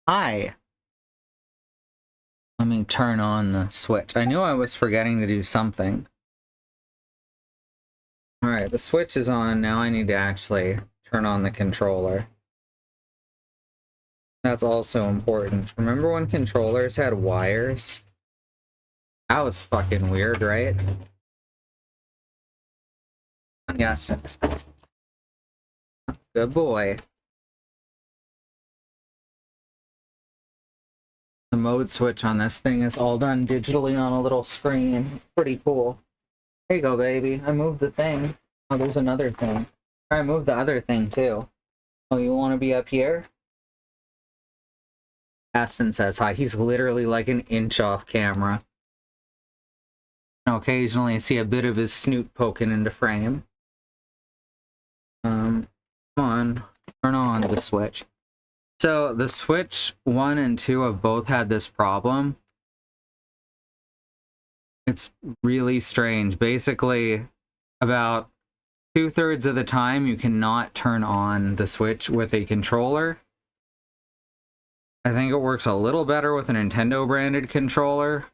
Hi. Let me turn on the switch. I knew I was forgetting to do something. Alright, the switch is on. Now I need to actually turn on the controller. That's also important. Remember when controllers had wires? That was fucking weird, right? Yes. Good boy. The mode switch on this thing is all done digitally on a little screen. Pretty cool. There you go, baby. I moved the thing. Oh, there's another thing. I moved the other thing, too. Oh, you want to be up here? Aston says hi. He's literally like an inch off camera. Now, occasionally I see a bit of his snoot poking into frame. Come on. Turn on the switch. So, the Switch 1 and 2 have both had this problem. It's really strange. Basically, about 2/3 of the time, you cannot turn on the Switch with a controller. I think it works a little better with a Nintendo branded controller.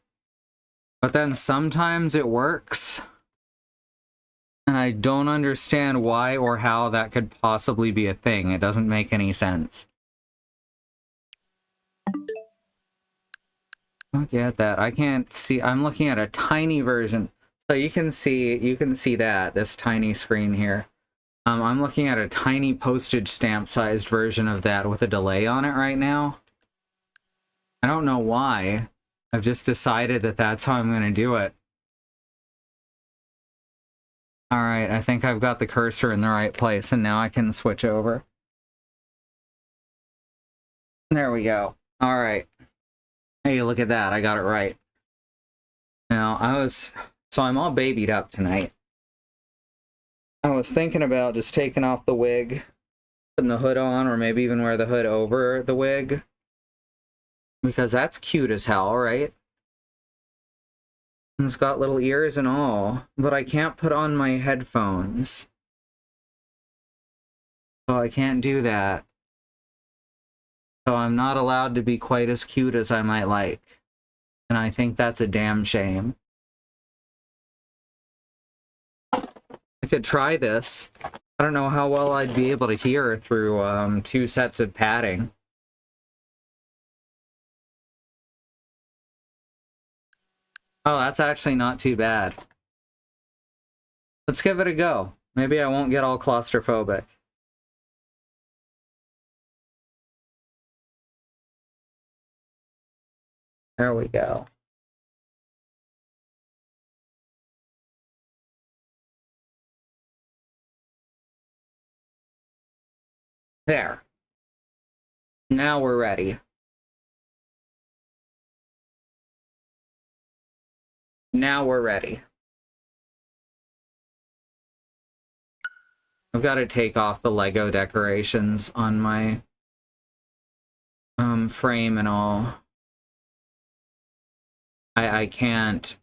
But then sometimes it works. And I don't understand why or how that could possibly be a thing. It doesn't make any sense. Look at that. I can't see. I'm looking at a tiny version. So you can see that, this tiny screen here. I'm looking at a tiny postage stamp sized version of that with a delay on it right now. I don't know why. I've just decided that that's how I'm going to do it. Alright, I think I've got the cursor in the right place, and now I can switch over. There we go. Alright. Hey, look at that. I got it right. Now, so I'm all babied up tonight. I was thinking about just taking off the wig, putting the hood on, or maybe even wear the hood over the wig. Because that's cute as hell, right? And it's got little ears and all, but I can't put on my headphones. So I can't do that. So I'm not allowed to be quite as cute as I might like. And I think that's a damn shame. I could try this. I don't know how well I'd be able to hear through 2 sets of padding. Oh, that's actually not too bad. Let's give it a go. Maybe I won't get all claustrophobic. There we go. There. Now we're ready. Now we're ready. I've got to take off the Lego decorations on my frame and all. I can't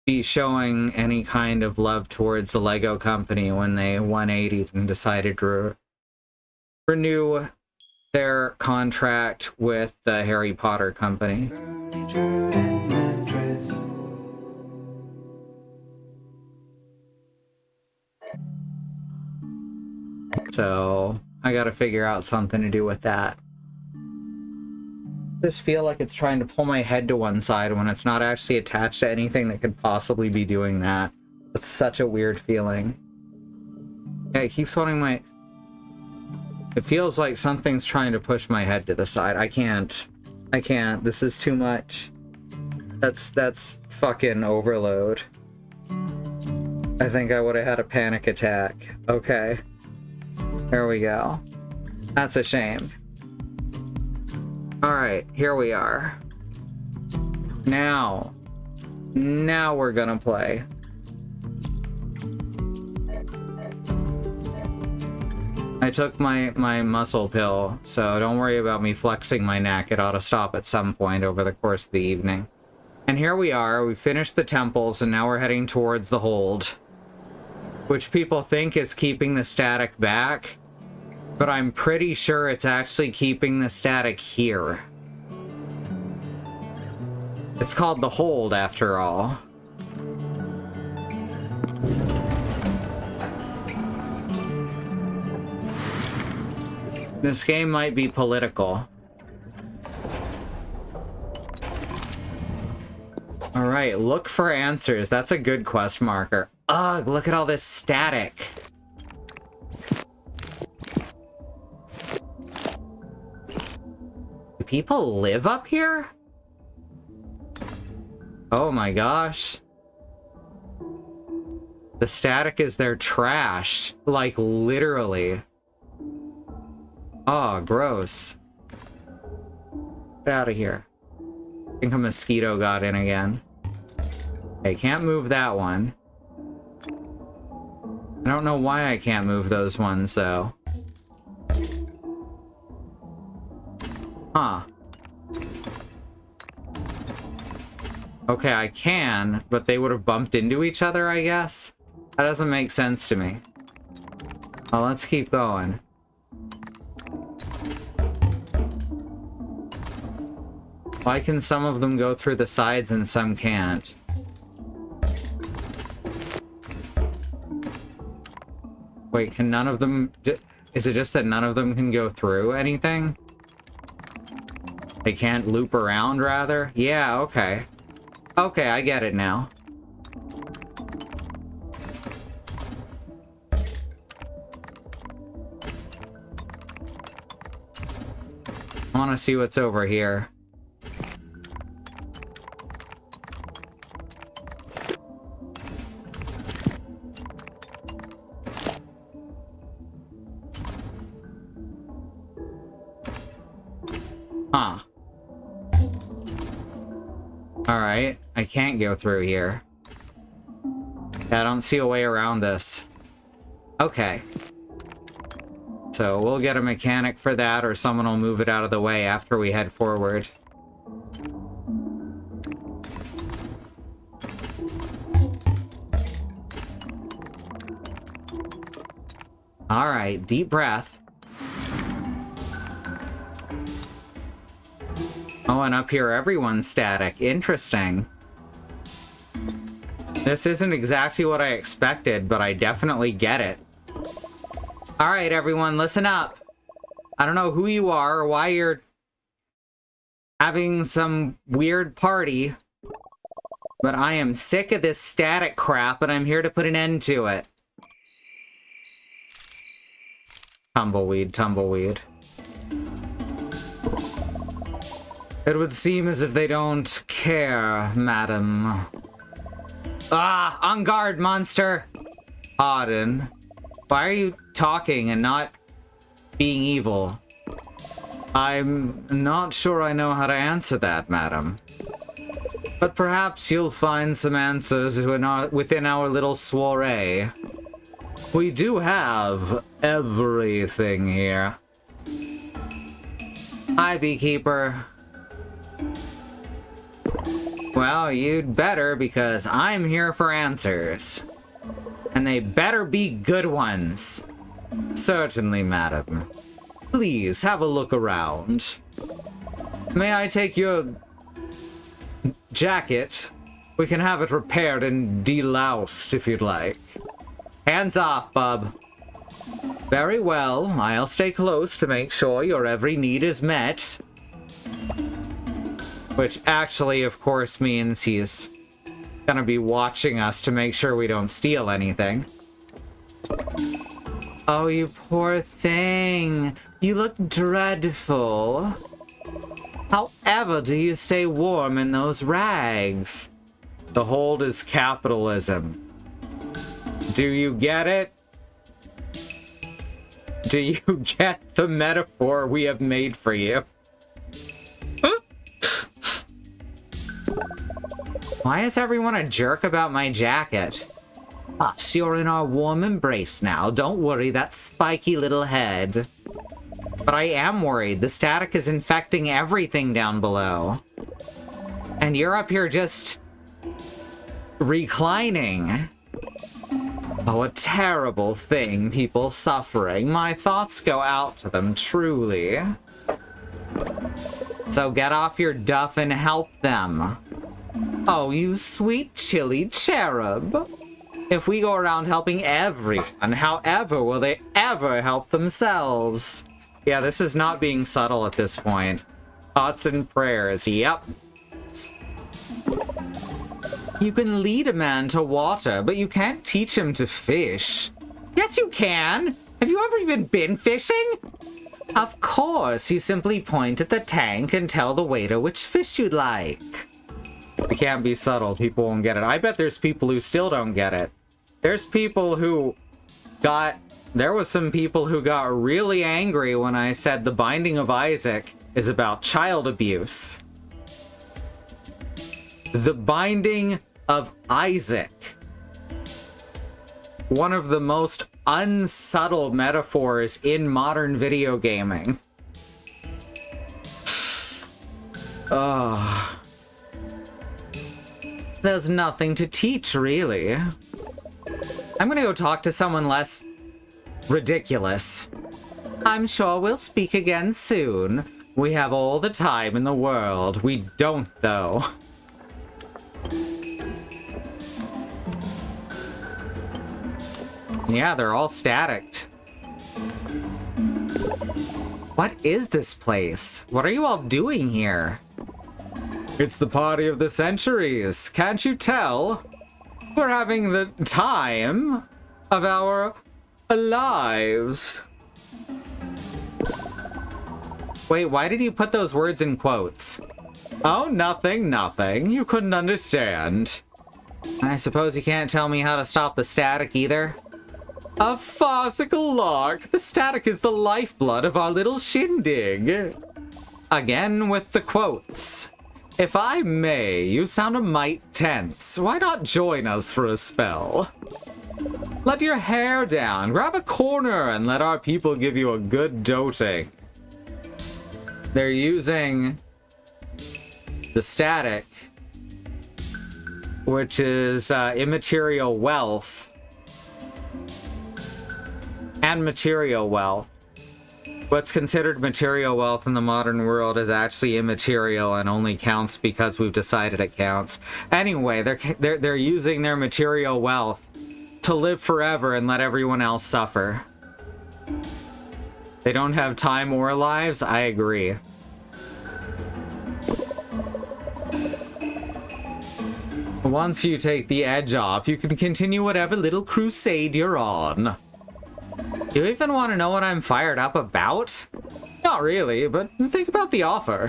be showing any kind of love towards the Lego company when they 180'd and decided to renew their contract with the Harry Potter company. So I gotta figure out something to do with that. I just feel like it's trying to pull my head to one side when it's not actually attached to anything that could possibly be doing that. It's such a weird feeling. Yeah, it keeps wanting my... It feels like something's trying to push my head to the side. I can't. This is too much. That's fucking overload. I think I would have had a panic attack. Okay. There we go. That's a shame. Alright, here we are. Now we're gonna play. I took my muscle pill, so don't worry about me flexing my neck. It ought to stop at some point over the course of the evening. And here we are, we finished the temples, and now we're heading towards the hold. Which people think is keeping the static back. But I'm pretty sure it's actually keeping the static here. It's called the hold, after all. This game might be political. Alright, look for answers. That's a good quest marker. Ugh, look at all this static. Do people live up here? Oh my gosh. The static is their trash. Like, literally. Oh, gross. Get out of here. I think a mosquito got in again. I can't move that one. I don't know why I can't move those ones, though. Huh. Okay, I can, but they would have bumped into each other, I guess? That doesn't make sense to me. Well, let's keep going. Why can some of them go through the sides and some can't? Wait, can none of them... Is it just that none of them can go through anything? They can't loop around, rather? Yeah, okay. Okay, I get it now. I want to see what's over here. Huh. Alright, I can't go through here. Yeah, I don't see a way around this. Okay. So we'll get a mechanic for that, or someone will move it out of the way after we head forward. Alright, deep breath. Oh, and up here everyone's static. Interesting. This isn't exactly what I expected, but I definitely get it. Alright, everyone, listen up. I don't know who you are or why you're having some weird party, but I am sick of this static crap, and I'm here to put an end to it. Tumbleweed, tumbleweed. It would seem as if they don't care, madam. Ah, on guard, monster! Pardon. Why are you talking and not being evil? I'm not sure I know how to answer that, madam. But perhaps you'll find some answers within our little soiree. We do have everything here. Hi, beekeeper. Well, you'd better, because I'm here for answers. And they better be good ones. Certainly, madam. Please, have a look around. May I take your jacket? We can have it repaired and deloused if you'd like. Hands off, bub. Very well, I'll stay close to make sure your every need is met. Which actually, of course, means he's gonna be watching us to make sure we don't steal anything. Oh, you poor thing. You look dreadful. However do you stay warm in those rags? The hold is capitalism. Do you get it? Do you get the metaphor we have made for you? Why is everyone a jerk about my jacket? Us, you're in our warm embrace now. Don't worry, that spiky little head. But I am worried. The static is infecting everything down below. And you're up here just reclining. Oh, a terrible thing, people suffering. My thoughts go out to them, truly. So get off your duff and help them. Oh, you sweet chilly cherub. If we go around helping everyone, however will they ever help themselves? Yeah, this is not being subtle at this point. Thoughts and prayers, yep. You can lead a man to water, but you can't teach him to fish. Yes, you can! Have you ever even been fishing? Of course, you simply point at the tank and tell the waiter which fish you'd like. We can't be subtle, people won't get it. I bet there's people who still don't get it. There's people who there was some people who got really angry when I said The Binding of Isaac is about child abuse. The Binding of Isaac. One of the most unsubtle metaphors in modern video gaming. Ugh. There's nothing to teach, really. I'm gonna go talk to someone less ridiculous. I'm sure we'll speak again soon. We have all the time in the world. We don't, though. Yeah, they're all staticked. What is this place? What are you all doing here? It's the party of the centuries. Can't you tell? We're having the time of our lives. Wait, why did you put those words in quotes? Oh, nothing, nothing. You couldn't understand. I suppose you can't tell me how to stop the static either? A farcical lark! The static is the lifeblood of our little shindig. Again with the quotes. If I may, you sound a mite tense. Why not join us for a spell? Let your hair down, grab a corner, and let our people give you a good doting. They're using the static, which is immaterial wealth, and material wealth. What's considered material wealth in the modern world is actually immaterial and only counts because we've decided it counts. Anyway, they're using their material wealth to live forever and let everyone else suffer. They don't have time or lives? I agree. Once you take the edge off, you can continue whatever little crusade you're on. Do you even want to know what I'm fired up about? Not really, but think about the offer.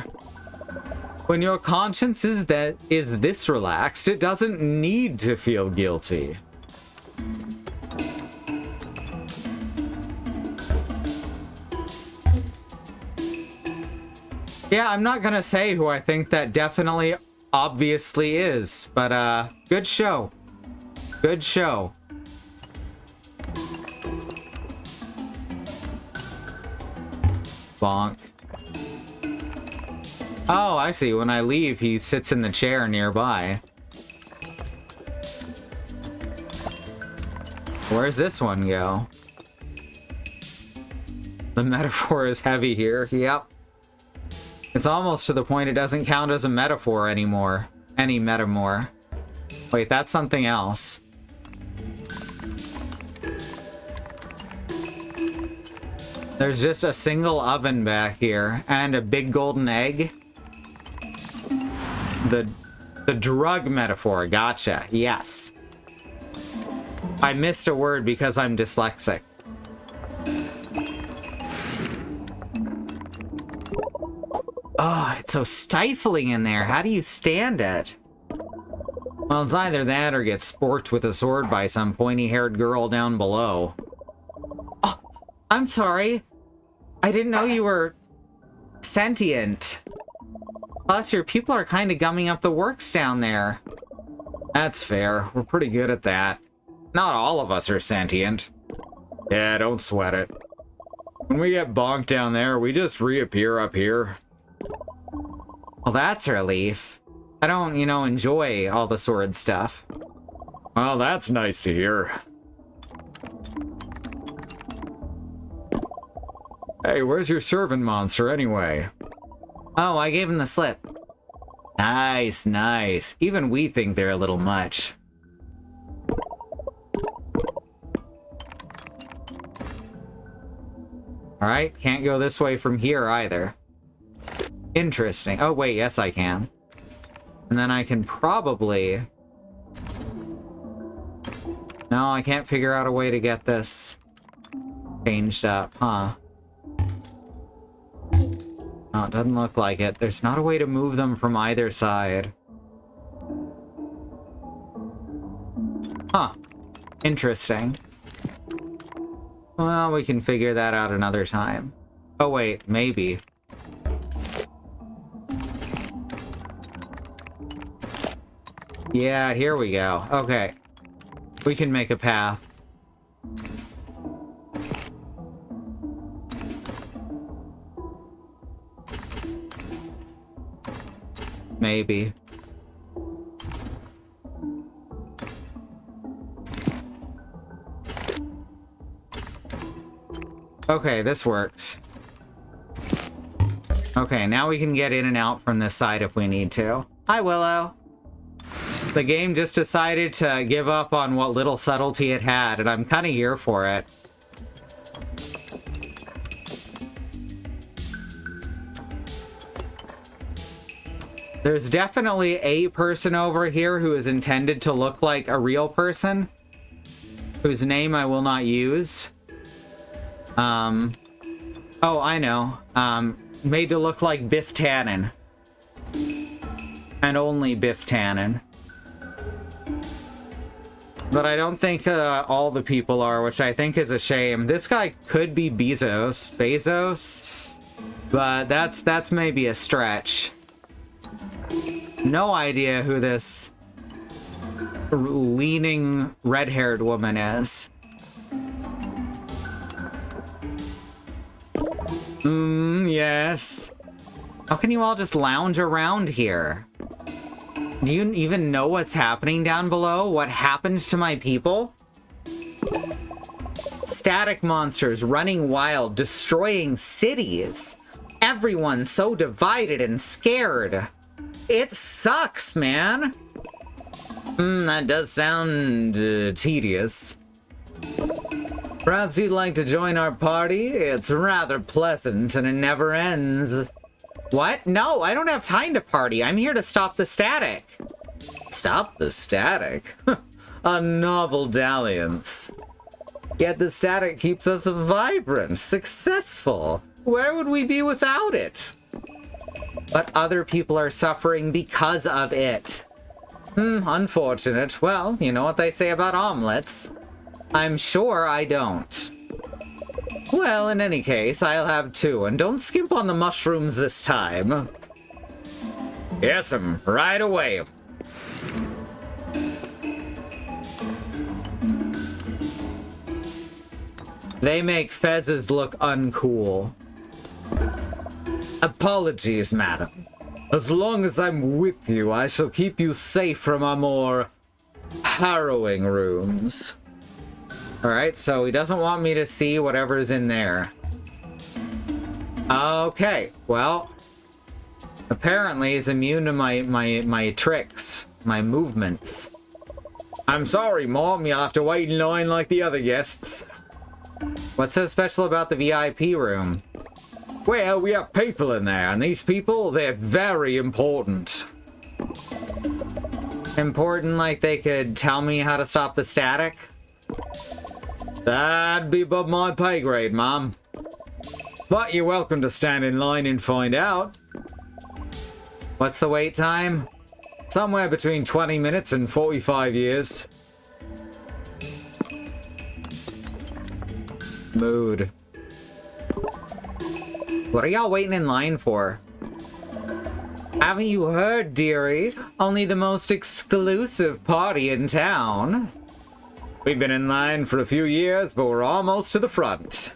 When your conscience is this relaxed, it doesn't need to feel guilty. Yeah, I'm not gonna say who I think that definitely obviously is, but good show. Good show. Bonk. Oh, I see. When I leave, he sits in the chair nearby. Where's this one go? The metaphor is heavy here. Yep. It's almost to the point it doesn't count as a metaphor anymore. Any metamor. Wait, that's something else. There's just a single oven back here, and a big golden egg. The drug metaphor, gotcha, yes. I missed a word because I'm dyslexic. Oh, it's so stifling in there. How do you stand it? Well, it's either that or get sporked with a sword by some pointy-haired girl down below. Oh, I'm sorry. I didn't know you were sentient. Plus, your people are kind of gumming up the works down there. That's fair. We're pretty good at that. Not all of us are sentient. Yeah, don't sweat it. When we get bonked down there, we just reappear up here. Well, that's a relief. I don't, enjoy all the sword stuff. Well, that's nice to hear. Hey, where's your servant monster anyway? Oh, I gave him the slip. Nice, nice. Even we think they're a little much. Alright, can't go this way from here either. Interesting. Oh, wait, yes I can. And then I can probably... No, I can't figure out a way to get this changed up, huh? No, it doesn't look like it. There's not a way to move them from either side. Huh. Interesting. Well, we can figure that out another time. Oh, wait, maybe. Yeah, here we go. Okay. We can make a path. Maybe. Okay, this works. Okay, now we can get in and out from this side if we need to. Hi, Willow. The game just decided to give up on what little subtlety it had, and I'm kind of here for it. There's definitely a person over here who is intended to look like a real person, whose name I will not use. Oh, I know. Made to look like Biff Tannen. And only Biff Tannen. But I don't think all the people are, which I think is a shame. This guy could be Bezos, but that's maybe a stretch. No idea who this leaning red-haired woman is. Yes. How can you all just lounge around here? Do you even know what's happening down below? What happened to my people? Static monsters running wild, destroying cities. Everyone so divided and scared. It sucks, man. That does sound tedious. Perhaps you'd like to join our party? It's rather pleasant and it never ends. What? No, I don't have time to party. I'm here to stop the static. Stop the static? A novel dalliance. Yet the static keeps us vibrant, successful. Where would we be without it? But other people are suffering because of it. Unfortunate. Well, you know what they say about omelets. I'm sure I don't. Well, in any case, I'll have two, and don't skimp on the mushrooms this time. Yes'm, right away. They make fezzes look uncool. Apologies, madam. As long as I'm with you, I shall keep you safe from our more harrowing rooms. Alright, so he doesn't want me to see whatever's in there. Okay, well, apparently he's immune to my tricks, my movements. I'm sorry, Mom, you'll have to wait in line like the other guests. What's so special about the VIP room? Well, we have people in there, and these people, they're very important. Important like they could tell me how to stop the static? That'd be above my pay grade, Mom. But you're welcome to stand in line and find out. What's the wait time? Somewhere between 20 minutes and 45 years. Mood. What are y'all waiting in line for? Haven't you heard, dearie? Only the most exclusive party in town. We've been in line for a few years, but we're almost to the front.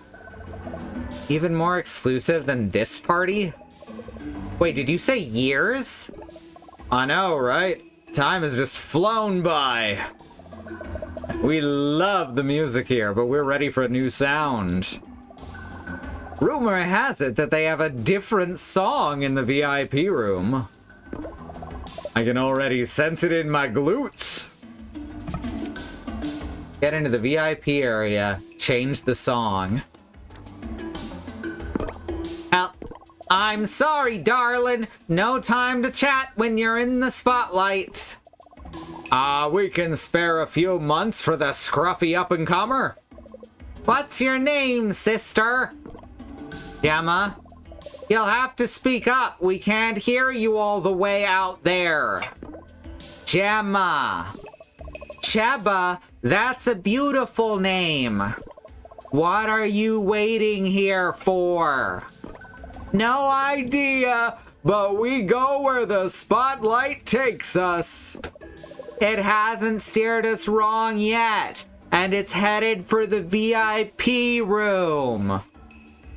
Even more exclusive than this party? Wait, did you say years? I know, right? Time has just flown by. We love the music here, but we're ready for a new sound. Rumor has it that they have a different song in the VIP room. I can already sense it in my glutes. Get into the VIP area, change the song. I'm sorry, darling. No time to chat when you're in the spotlight. We can spare a few months for the scruffy up-and-comer. What's your name, sister? Gemma? You'll have to speak up. We can't hear you all the way out there. Gemma. Cheba, that's a beautiful name. What are you waiting here for? No idea, but we go where the spotlight takes us. It hasn't steered us wrong yet, and it's headed for the VIP room.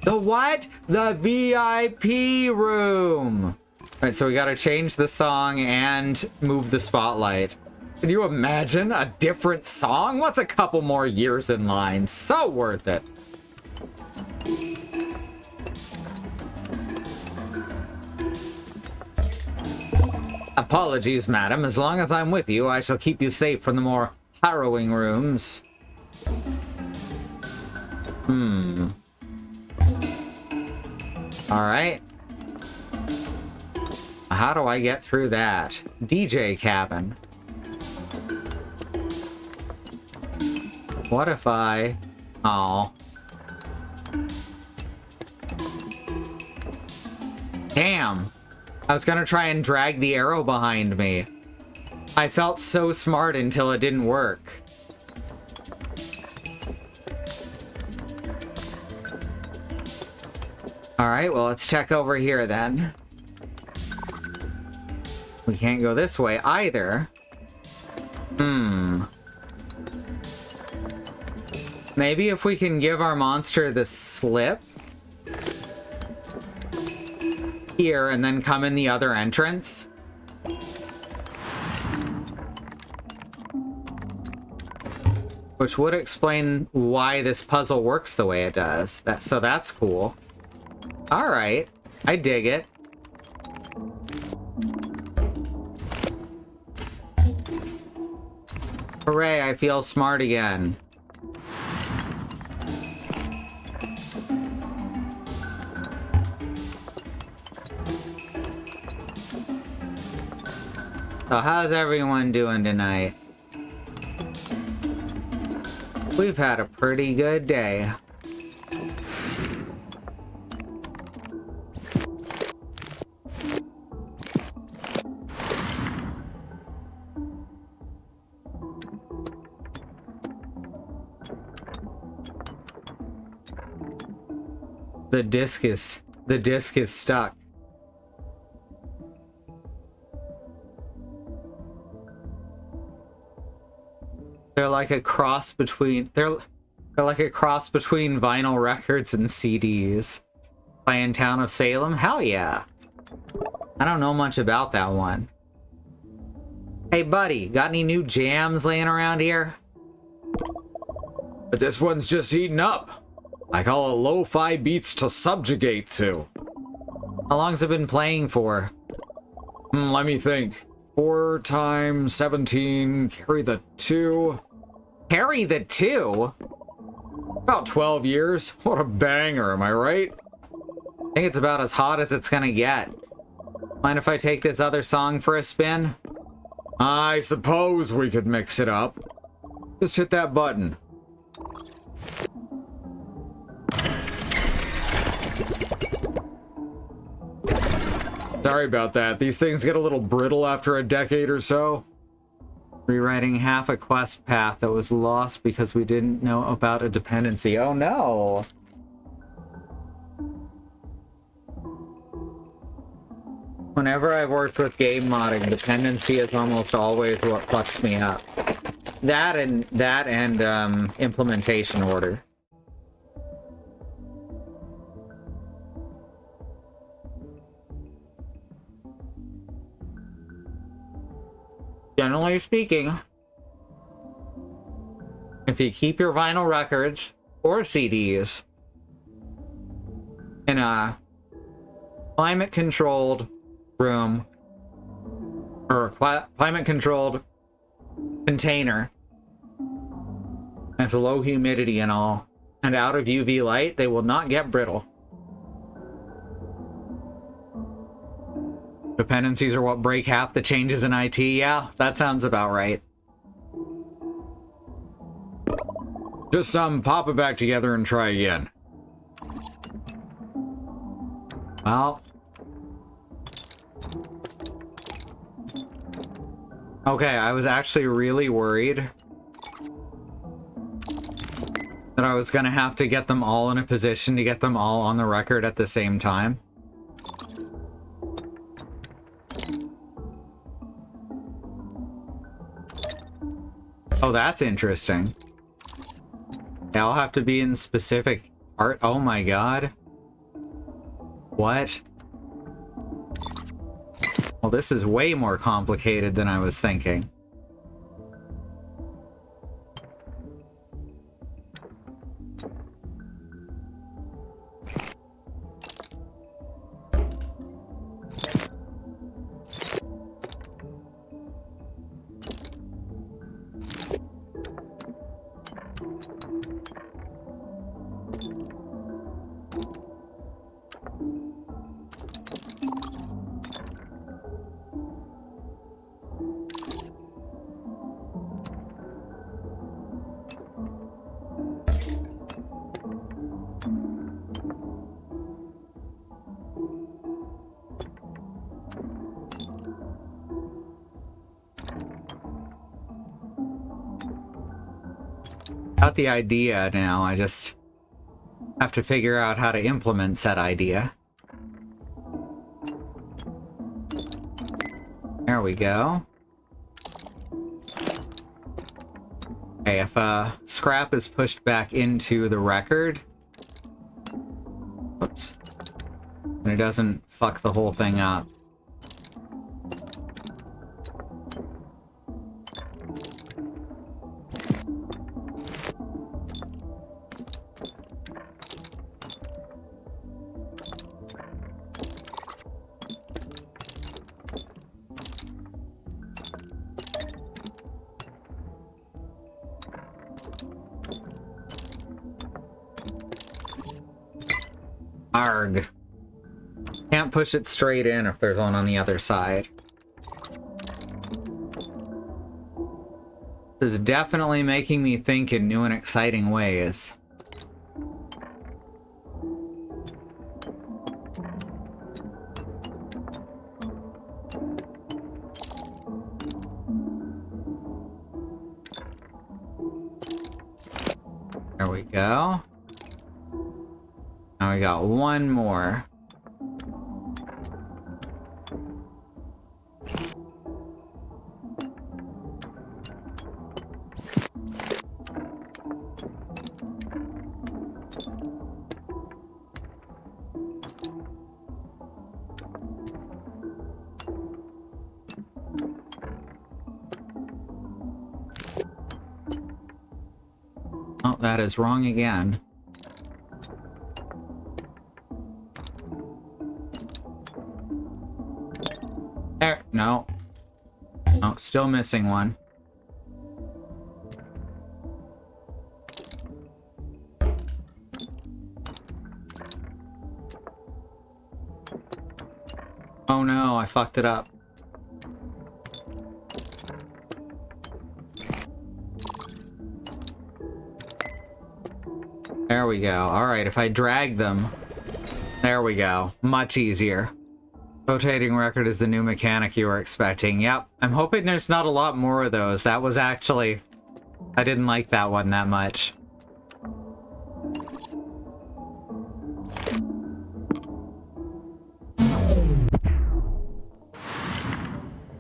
The what? The VIP room. All right, so we gotta change the song and move the spotlight. Can you imagine a different song? What's a couple more years in line? So worth it. Apologies, madam. As long as I'm with you, I shall keep you safe from the more harrowing rooms. Alright. How do I get through that? DJ cabin. What if I... Oh. Damn. I was gonna try and drag the arrow behind me. I felt so smart until it didn't work. Alright, well, let's check over here then. We can't go this way either. Maybe if we can give our monster the slip here and then come in the other entrance. Which would explain why this puzzle works the way it does. So that's cool. Alright, I dig it. Hooray, I feel smart again. So how's everyone doing tonight? We've had a pretty good day. The disc is stuck. They're like a cross between they're like a cross between vinyl records and CDs. Playing Town of Salem? Hell yeah. I don't know much about that one. Hey buddy, got any new jams laying around here? But this one's just eating up. I call it lo-fi beats to subjugate to. How long's it been playing for? Let me think. 4 times 17, carry the 2. Carry the 2? About 12 years. What a banger, am I right? I think it's about as hot as it's gonna get. Mind if I take this other song for a spin? I suppose we could mix it up. Just hit that button. Sorry about that. These things get a little brittle after a decade or so. Rewriting half a quest path that was lost because we didn't know about a dependency. Oh no! Whenever I've worked with game modding, dependency is almost always what fucks me up. That and implementation order. Generally speaking, if you keep your vinyl records or CDs, in a climate controlled room or climate controlled container. It's low humidity and all, and out of UV light, they will not get brittle. Dependencies are what break half the changes in IT. Yeah, that sounds about right. Just pop it back together and try again. Well. Okay, I was actually really worried that I was gonna have to get them all in a position to get them all on the record at the same time. Oh, that's interesting. They all have to be in specific art. Oh my god. What? Well, this is way more complicated than I was thinking. Got the idea now, I just have to figure out how to implement said idea. There we go. Okay, if scrap is pushed back into the record, oops, and it doesn't fuck the whole thing up. Arg. Can't push it straight in if there's one on the other side. This is definitely making me think in new and exciting ways. There we go. Now we got one more. Oh, that is wrong again. There, no. Oh, still missing one. Oh no, I fucked it up. There we go. Alright, if I drag them... There we go. Much easier. Rotating record is the new mechanic you were expecting. Yep. I'm hoping there's not a lot more of those. That was actually... I didn't like that one that much.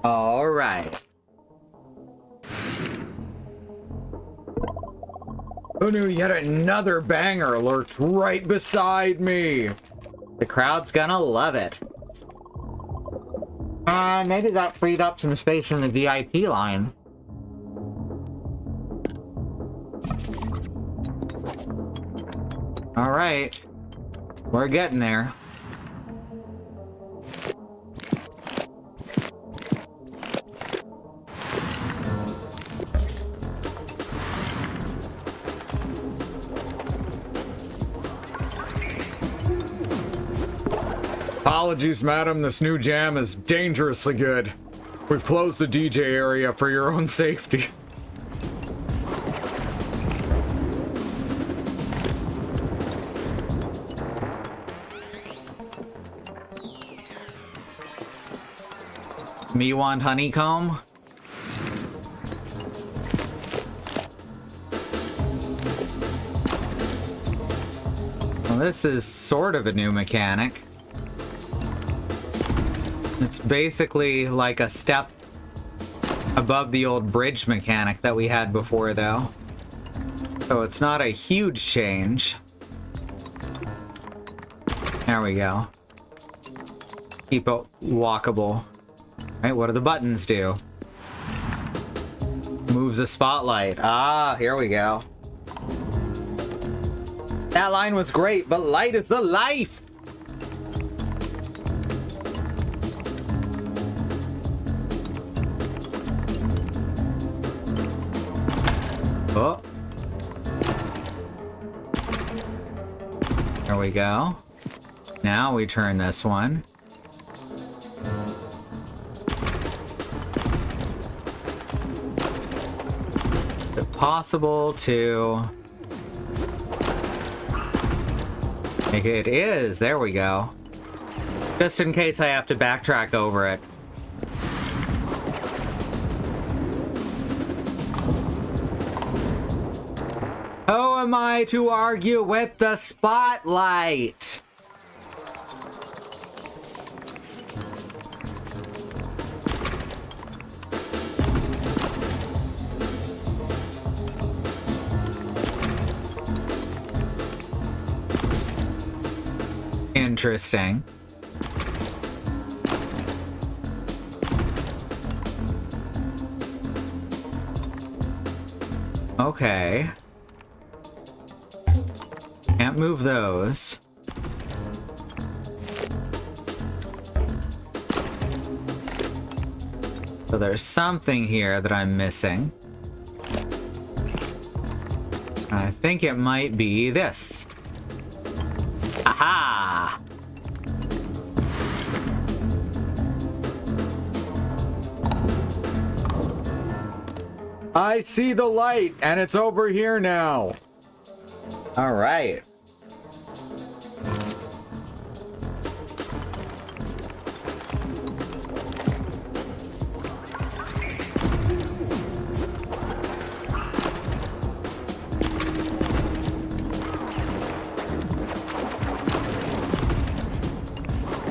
Alright. Who knew yet another banger lurked right beside me? The crowd's gonna love it. Maybe that freed up some space in the VIP line. Alright. We're getting there. Apologies, madam. This new jam is dangerously good. We've closed the DJ area for your own safety. Me want honeycomb? Well, this is sort of a new mechanic. It's basically like a step above the old bridge mechanic that we had before, though. So it's not a huge change. There we go. Keep it walkable. Right, what do the buttons do? Moves a spotlight. Ah, here we go. That line was great, but light is the life! Oh. There we go. Now we turn this one. Is it possible to make it? It is. There we go. Just in case I have to backtrack over it. How am I to argue with the spotlight? Interesting. Okay. Can't move those. So there's something here that I'm missing. I think it might be this. Aha! I see the light, and it's over here now. All right.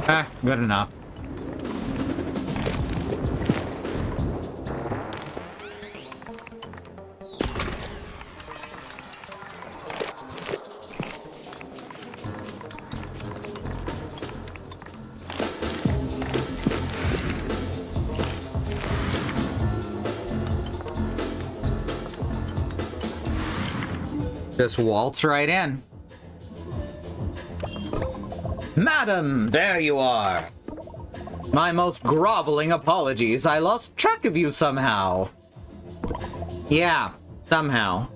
Ah, good enough. Just waltz right in. Madam, there you are. My most groveling apologies. I lost track of you somehow. Yeah, somehow.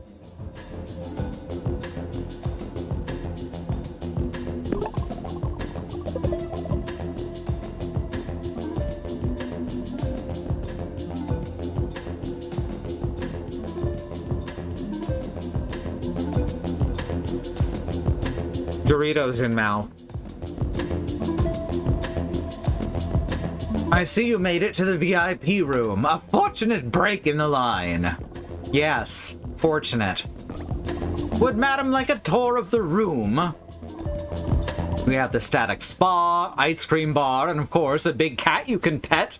Doritos in mouth. I see you made it to the VIP room. A fortunate break in the line. Yes, fortunate. Would madam like a tour of the room? We have the static spa, ice cream bar, and of course a big cat you can pet.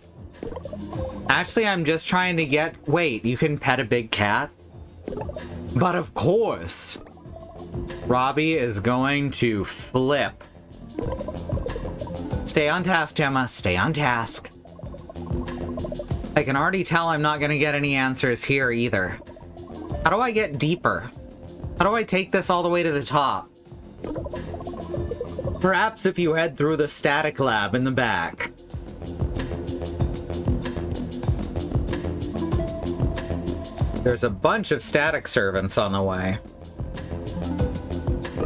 Actually, I'm just trying to get... Wait, you can pet a big cat? But of course. Robbie is going to flip. Stay on task, Gemma. Stay on task. I can already tell I'm not going to get any answers here either. How do I get deeper? How do I take this all the way to the top? Perhaps if you head through the static lab in the back. There's a bunch of static servants on the way.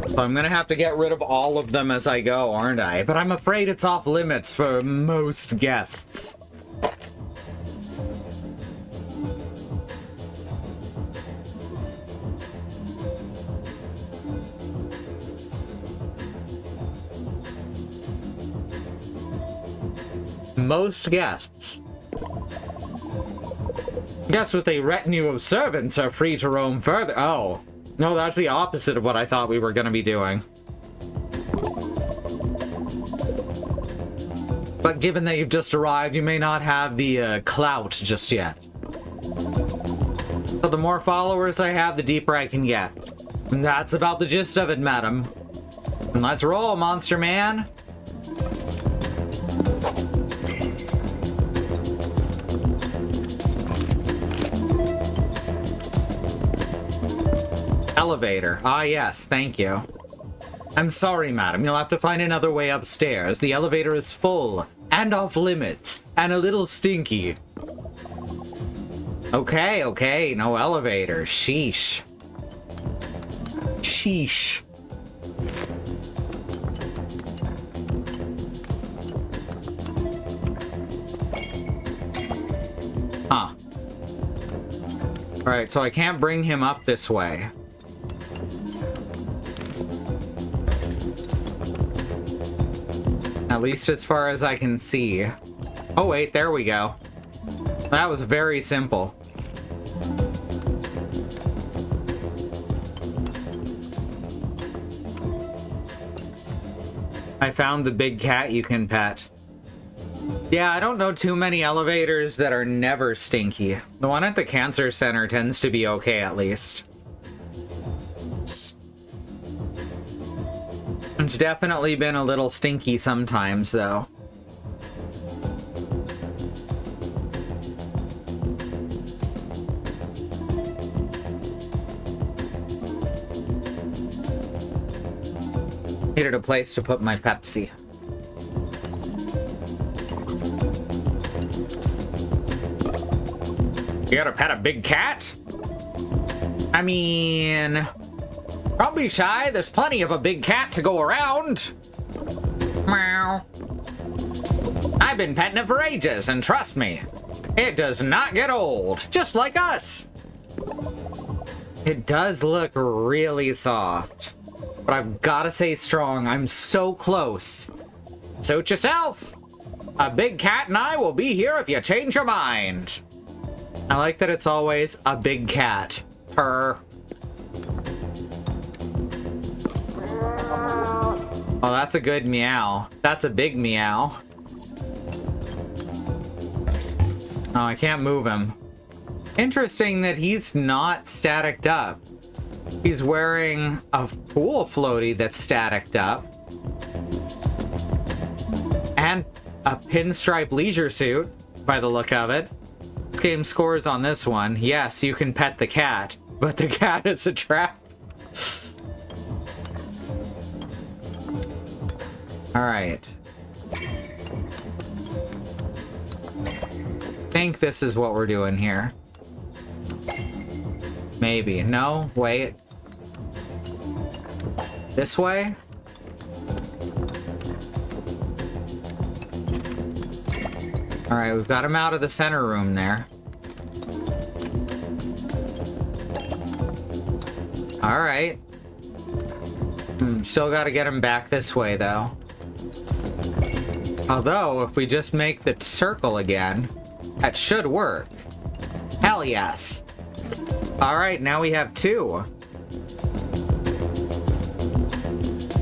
So I'm gonna have to get rid of all of them as I go, aren't I? But I'm afraid it's off limits for most guests. Most guests. Guests with a retinue of servants are free to roam further. Oh. No, that's the opposite of what I thought we were going to be doing. But given that you've just arrived, you may not have the clout just yet. So the more followers I have, the deeper I can get. And that's about the gist of it, madam. And let's roll, Monster Man. Elevator. Ah, yes, thank you. I'm sorry, madam. You'll have to find another way upstairs. The elevator is full and off limits and a little stinky. Okay, no elevator. Sheesh. Sheesh. Huh. Alright, so I can't bring him up this way. At least as far as I can see. Oh wait, there we go. That was very simple. I found the big cat you can pet. Yeah, I don't know too many elevators that are never stinky. The one at the cancer center tends to be okay, at least. It's definitely been a little stinky sometimes, though. Needed a place to put my Pepsi. You gotta pet a big cat? I mean... Don't be shy, there's plenty of a big cat to go around. Meow. I've been petting it for ages, and trust me, it does not get old, just like us. It does look really soft, but I've gotta say strong. I'm so close. Suit yourself. A big cat and I will be here if you change your mind. I like that it's always a big cat. Purr. Oh, that's a good meow. That's a big meow. Oh, I can't move him. Interesting that he's not staticked up. He's wearing a pool floaty that's staticked up. And a pinstripe leisure suit, by the look of it. This game scores on this one. Yes, you can pet the cat, but the cat is a trap. Alright. I think this is what we're doing here. Maybe. No? Wait. This way? Alright, we've got him out of the center room there. Alright. Still gotta get him back this way, though. Although, if we just make the circle again, that should work. Hell yes. Alright, now we have two.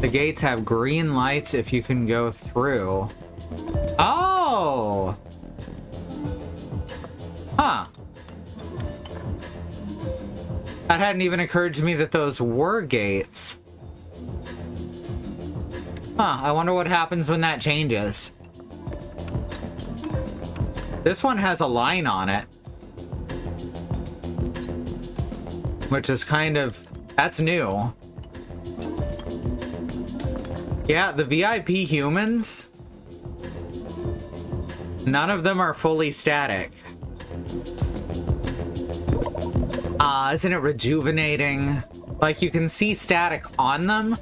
The gates have green lights if you can go through. Oh! Huh. That hadn't even occurred to me that those were gates. Huh, I wonder what happens when that changes. This one has a line on it. Which is kind of... that's new. Yeah, the VIP humans, none of them are fully static. Isn't it rejuvenating? Like, you can see static on them,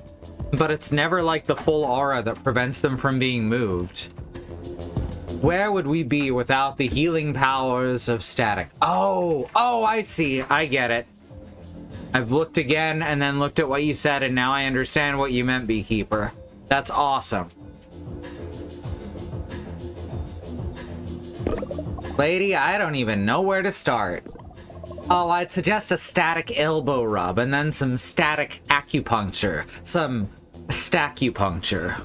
but it's never like the full aura that prevents them from being moved. Where would we be without the healing powers of static? Oh, I see. I get it. I've looked again and then looked at what you said, and now I understand what you meant, Beekeeper. That's awesome. Lady, I don't even know where to start. Oh, I'd suggest a static elbow rub and then some static acupuncture. Some stacupuncture.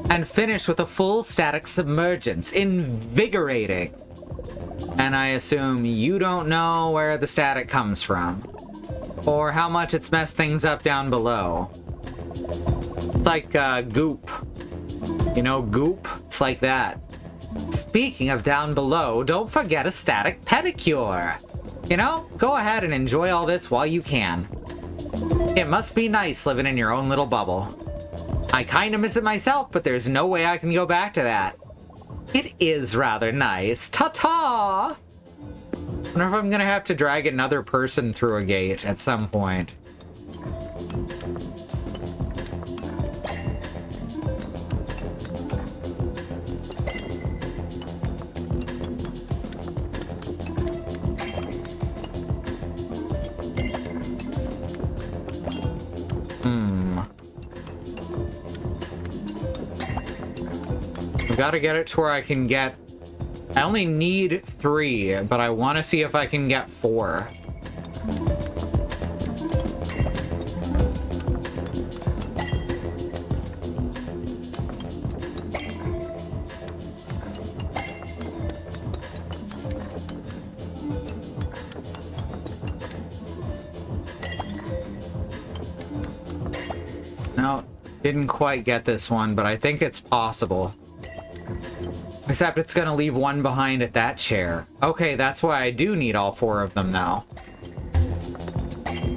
And finish with a full static submergence. Invigorating. And I assume you don't know where the static comes from. Or how much it's messed things up down below. It's like goop. You know, goop? It's like that. Speaking of down below, don't forget a static pedicure. You know, go ahead and enjoy all this while you can. It must be nice living in your own little bubble. I kind of miss it myself, but there's no way I can go back to that. It is rather nice. Ta-ta! Wonder if I'm gonna have to drag another person through a gate at some point. I've got to get it to where I can get... I only need 3, but I want to see if I can get 4. No, didn't quite get this one, but I think it's possible. Except it's gonna leave one behind at that chair. Okay, that's why I do need all 4 of them now.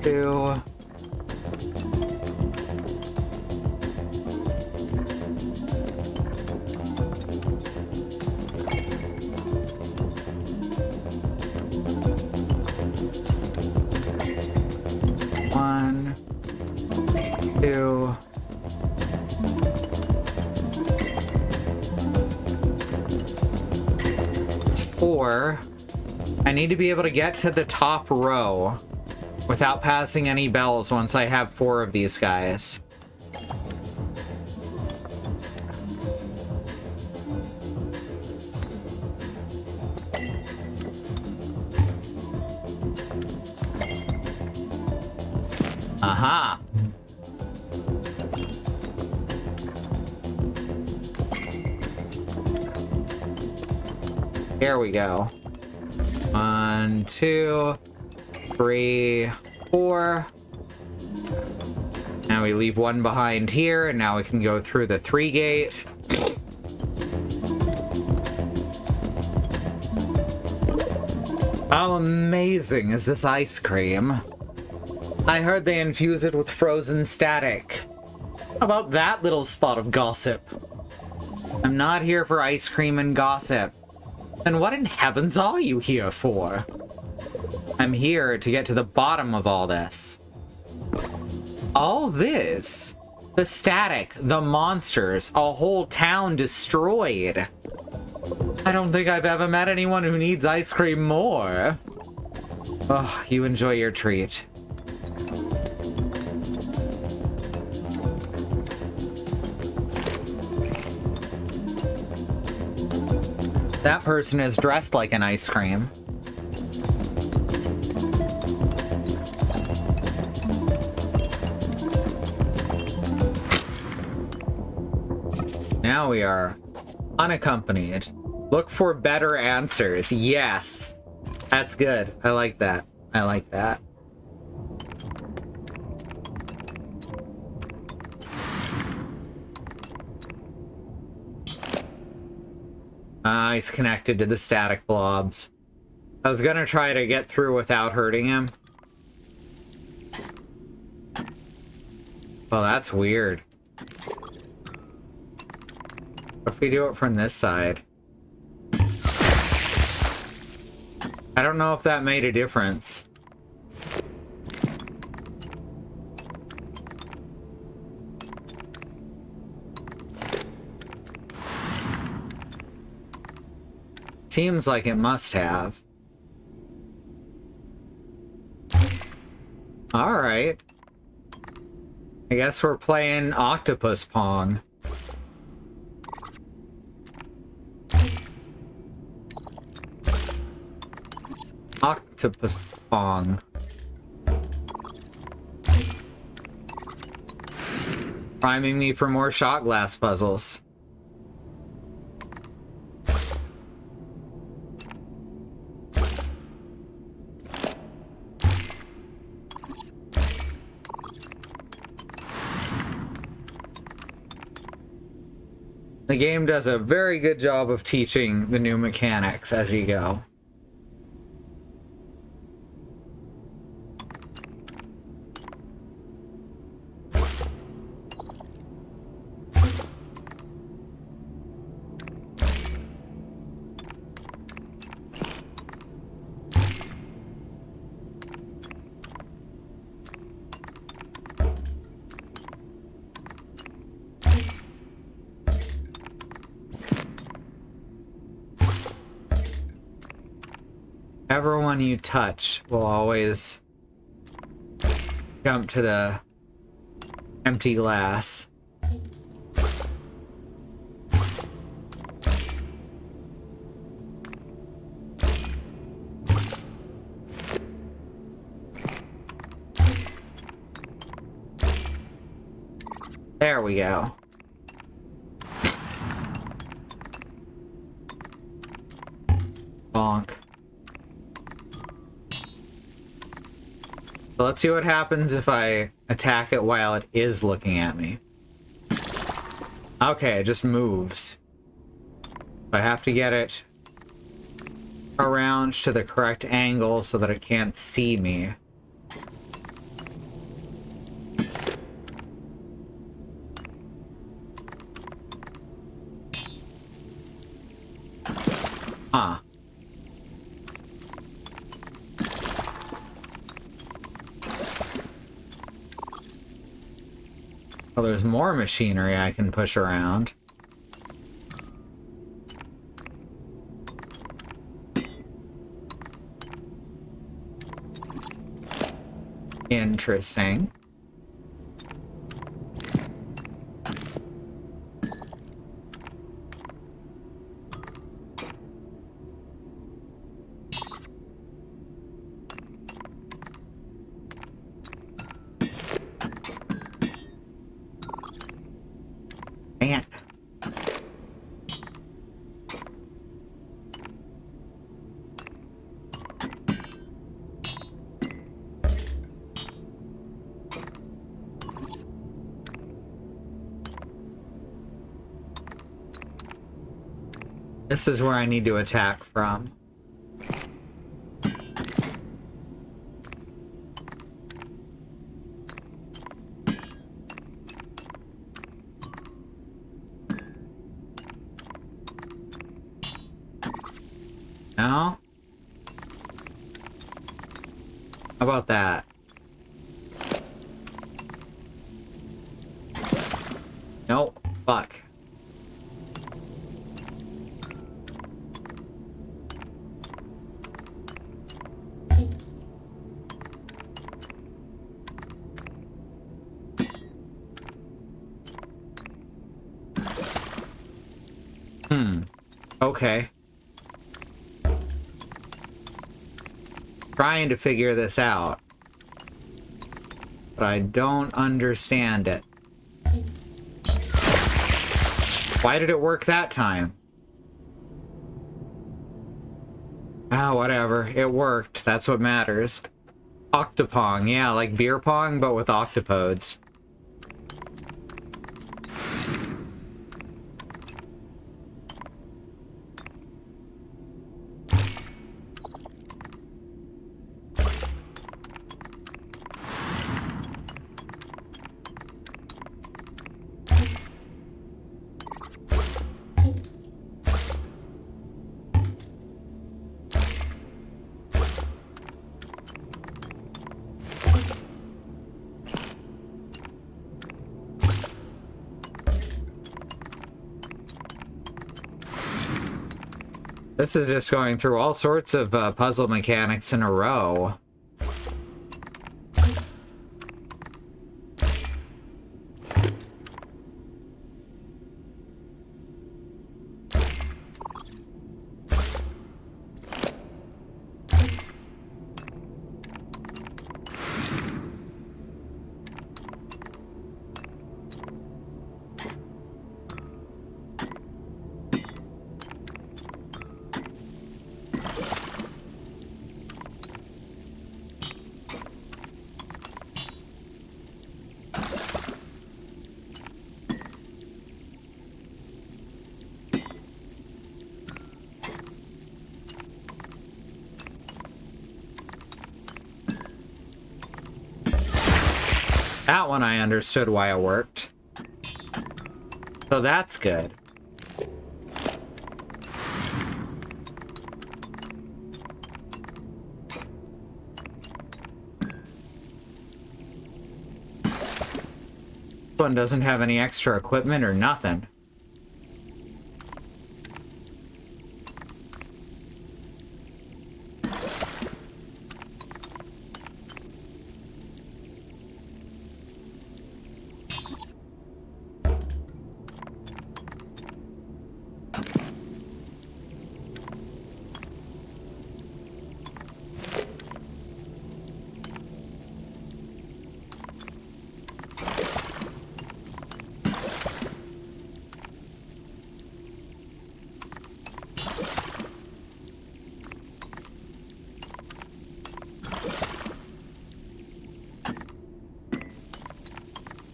2. One. 2. It's 4. I need to be able to get to the top row without passing any bells once I have 4 of these guys. Aha! Here we go. 1, 2, 3, 4. Now we leave one behind here, and now we can go through the 3 gate. How amazing is this ice cream? I heard they infuse it with frozen static. How about that little spot of gossip? I'm not here for ice cream and gossip. Then what in heavens are you here for? I'm here to get to the bottom of all this. All this? The static, the monsters, a whole town destroyed. I don't think I've ever met anyone who needs ice cream more. Oh, you enjoy your treat. That person is dressed like an ice cream. Now we are unaccompanied. Look for better answers. Yes. That's good. I like that. I like that. He's connected to the static blobs. I was gonna try to get through without hurting him. Well, that's weird. What if we do it from this side? I don't know if that made a difference. Seems like it must have. Alright. I guess we're playing Octopus Pong. Octopus Pong. Priming me for more shot glass puzzles. The game does a very good job of teaching the new mechanics as you go. Everyone you touch will always jump to the empty glass. There we go. Bonk. So let's see what happens if I attack it while it is looking at me. Okay, it just moves. I have to get it around to the correct angle so that it can't see me. Huh. Well, there's more machinery I can push around. Interesting. Man. This is where I need to attack from. No? How about that? Nope. Fuck. Okay. Trying to figure this out, but I don't understand it. Why did it work that time? Ah, whatever. It worked. That's what matters. Octopong. Yeah, like beer pong, but with octopodes. This is just going through all sorts of puzzle mechanics in a row. That one I understood why it worked. So that's good. This one doesn't have any extra equipment or nothing.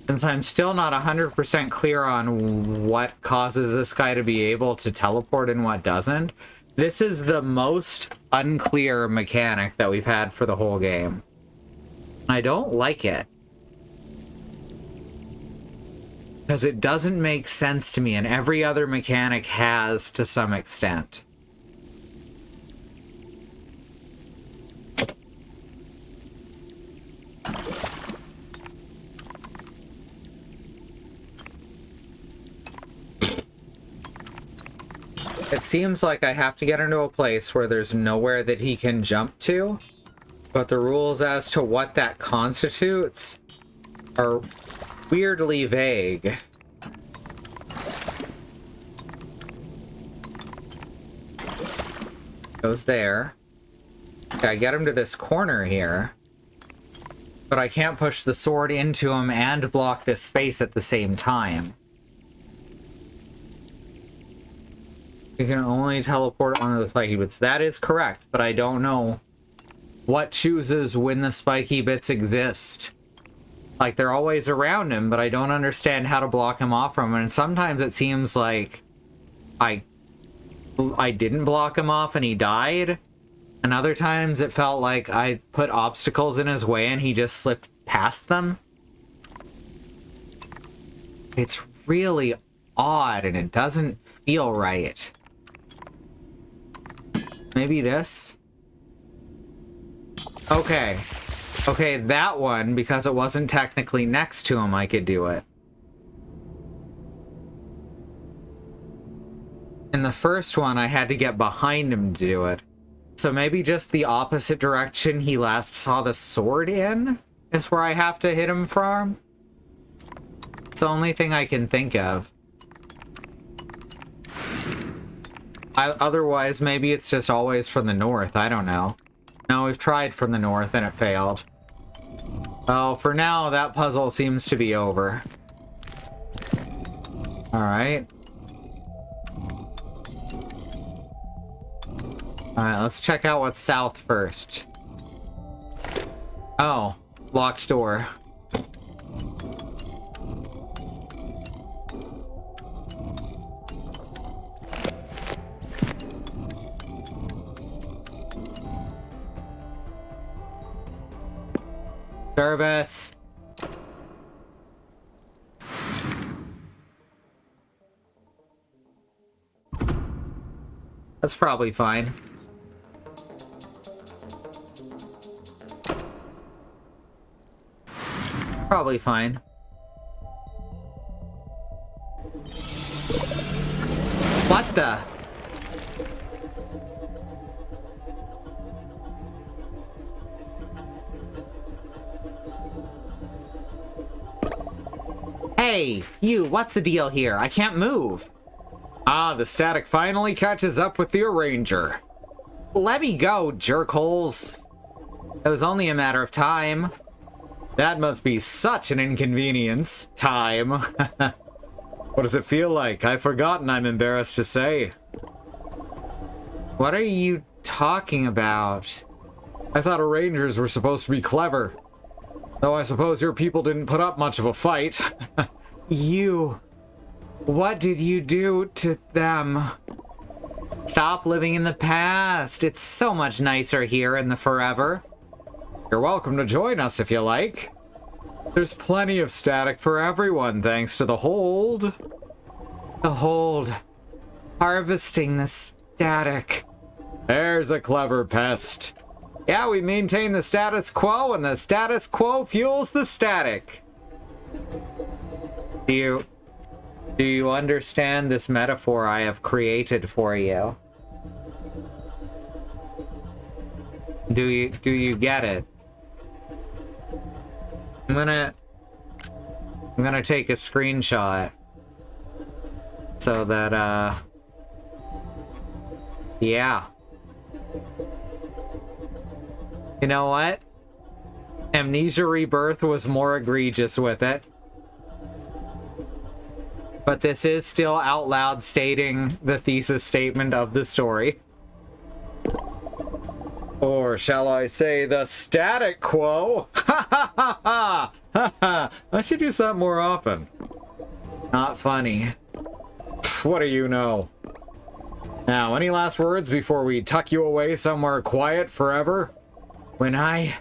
Since I'm still not 100% clear on what causes this guy to be able to teleport and what doesn't, this is the most unclear mechanic that we've had for the whole game. I don't like it. Because it doesn't make sense to me, and every other mechanic has to some extent. It seems like I have to get into a place where there's nowhere that he can jump to, but the rules as to what that constitutes are weirdly vague. Goes there. Okay, I get him to this corner here, but I can't push the sword into him and block this space at the same time. You can only teleport onto the spiky bits. That is correct, but I don't know what chooses when the spiky bits exist. Like, they're always around him, but I don't understand how to block him off from him. And sometimes it seems like I didn't block him off and he died. And other times it felt like I put obstacles in his way and he just slipped past them. It's really odd and it doesn't feel right. Maybe this? Okay. Okay, that one, because it wasn't technically next to him, I could do it. In the first one, I had to get behind him to do it. So maybe just the opposite direction he last saw the sword in is where I have to hit him from? It's the only thing I can think of. Otherwise, maybe it's just always from the north. I don't know. No, we've tried from the north and it failed. Oh, for now, that puzzle seems to be over. Alright. Alright, let's check out what's south first. Oh, locked door. Service. That's probably fine. Probably fine. What the? Hey, you, what's the deal here? I can't move. Ah, the static finally catches up with the Arranger. Let me go, jerkholes. It was only a matter of time. That must be such an inconvenience. Time. What does it feel like? I've forgotten, I'm embarrassed to say. What are you talking about? I thought Arrangers were supposed to be clever. Though I suppose your people didn't put up much of a fight. You... What did you do to them? Stop living in the past. It's so much nicer here in the forever. You're welcome to join us if you like. There's plenty of static for everyone thanks to the Hold. The Hold. Harvesting the static. There's a clever pest. Yeah, we maintain the status quo and the status quo fuels the static. Do you understand this metaphor I have created for you? Do you get it? I'm gonna take a screenshot so that yeah. You know what? Amnesia Rebirth was more egregious with it. But this is still out loud stating the thesis statement of the story. Or shall I say the static quo? Ha ha ha ha! Ha ha! I should use that more often. Not funny. What do you know? Now, any last words before we tuck you away somewhere quiet forever? When I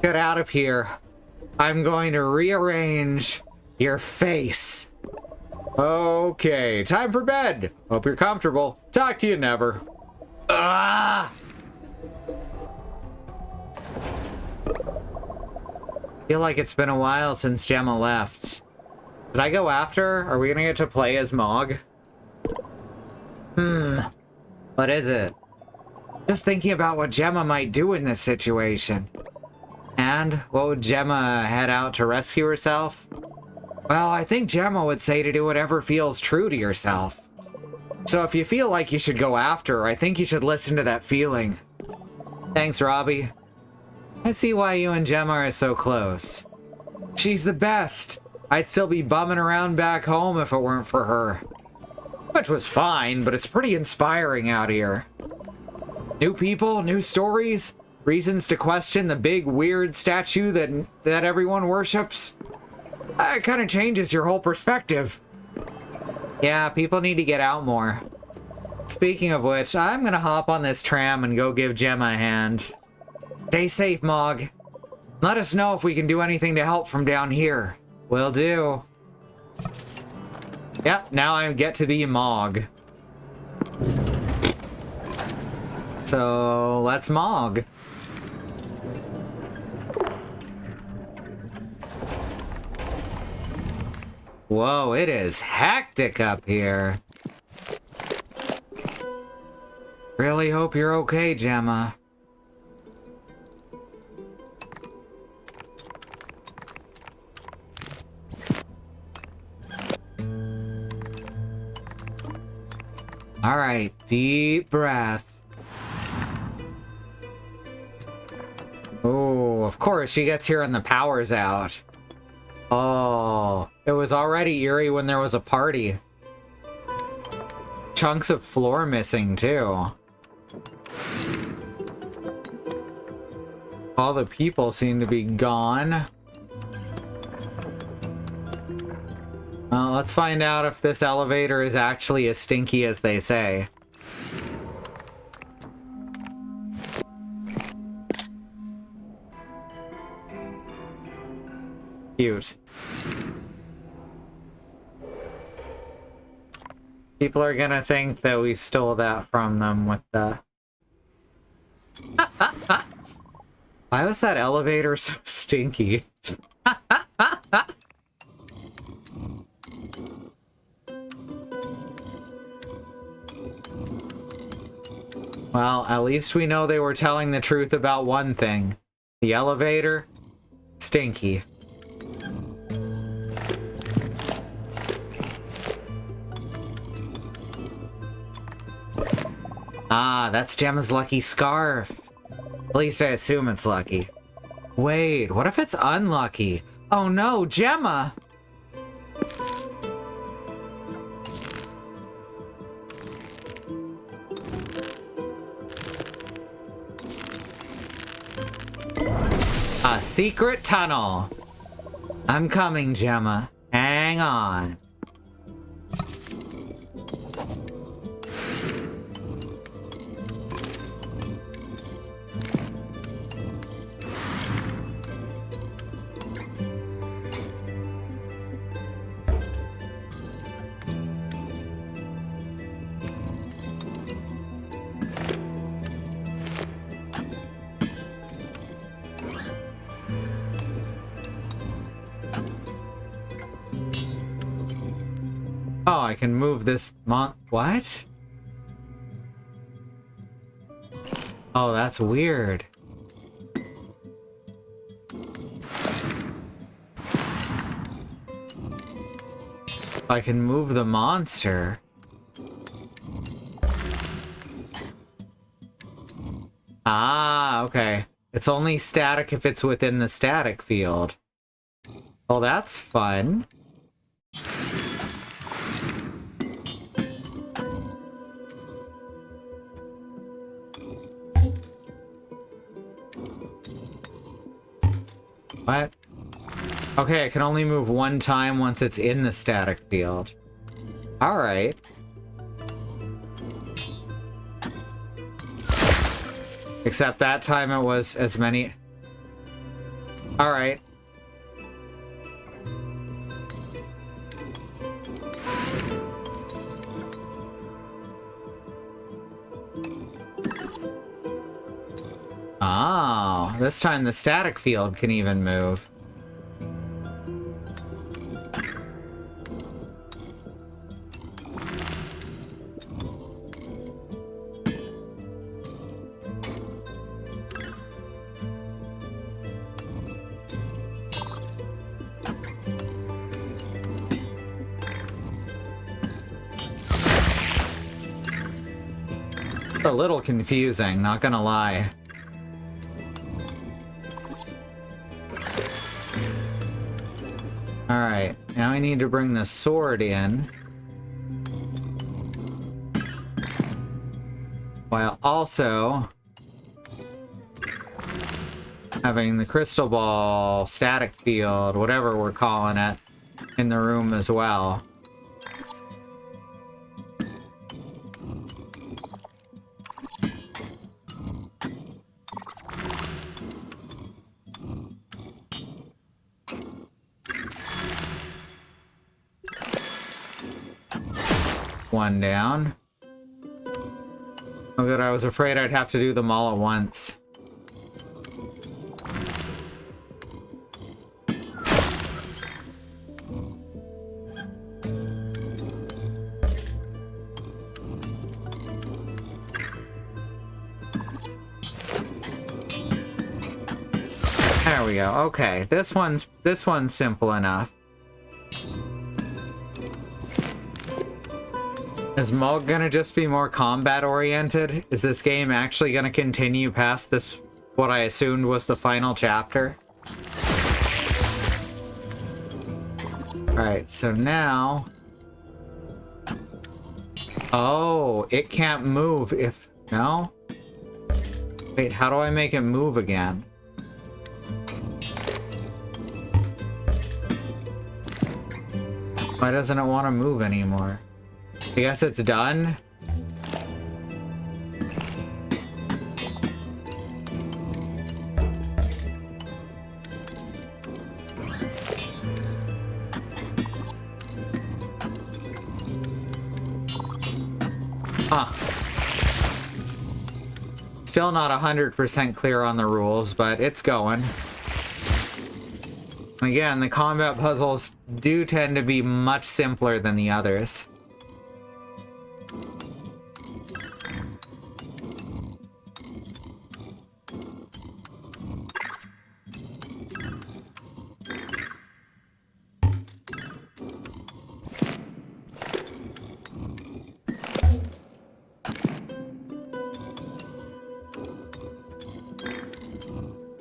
get out of here, I'm going to rearrange your face. Okay, time for bed. Hope you're comfortable. Talk to you never. Ah! Feel like it's been a while since Gemma left. Did I go after her? Are we gonna get to play as Mog? What is it? Just thinking about what Gemma might do in this situation. And what would Gemma head out to rescue herself? Well, I think Gemma would say to do whatever feels true to yourself. So if you feel like you should go after her, I think you should listen to that feeling. Thanks, Robbie. I see why you and Gemma are so close. She's the best. I'd still be bumming around back home if it weren't for her. Which was fine, but it's pretty inspiring out here. New people, new stories, reasons to question the big weird statue that everyone worships. It kind of changes your whole perspective. Yeah, people need to get out more. Speaking of which, I'm gonna hop on this tram and go give Gemma a hand. Stay safe, Mog. Let us know if we can do anything to help from down here. Will do. Yep, now I get to be Mog. So, let's Mog. Whoa, it is hectic up here. Really hope you're okay, Gemma. All right, deep breath. Oh, of course, she gets here and the power's out. Oh, it was already eerie when there was a party. Chunks of floor missing, too. All the people seem to be gone. Well, let's find out if this elevator is actually as stinky as they say. Cute. People are gonna think that we stole that from them with the... Why was that elevator so stinky? Well, at least we know they were telling the truth about one thing. The elevator, stinky. Ah, that's Gemma's lucky scarf. At least I assume it's lucky. Wait, what if it's unlucky? Oh no, Gemma! A secret tunnel. I'm coming, Gemma. Hang on. Oh, I can move this what? Oh, that's weird. I can move the monster. Ah, okay. It's only static if it's within the static field. Well, that's fun. What? Okay, I can only move one time once it's in the static field. Alright. Except that time it was as many... Alright. Oh, this time the static field can even move. It's a little confusing, not gonna lie. Alright, now I need to bring the sword in. While also having the crystal ball, static field, whatever we're calling it, in the room as well. One down. Oh good, I was afraid I'd have to do them all at once. There we go. Okay, this one's simple enough. Is Mulg gonna just be more combat oriented? Is this game actually gonna continue past this, what I assumed was the final chapter? Alright, so now... Oh, it can't move if... No? Wait, how do I make it move again? Why doesn't it want to move anymore? I guess it's done? Huh. Still not 100% clear on the rules, but it's going. Again, the combat puzzles do tend to be much simpler than the others.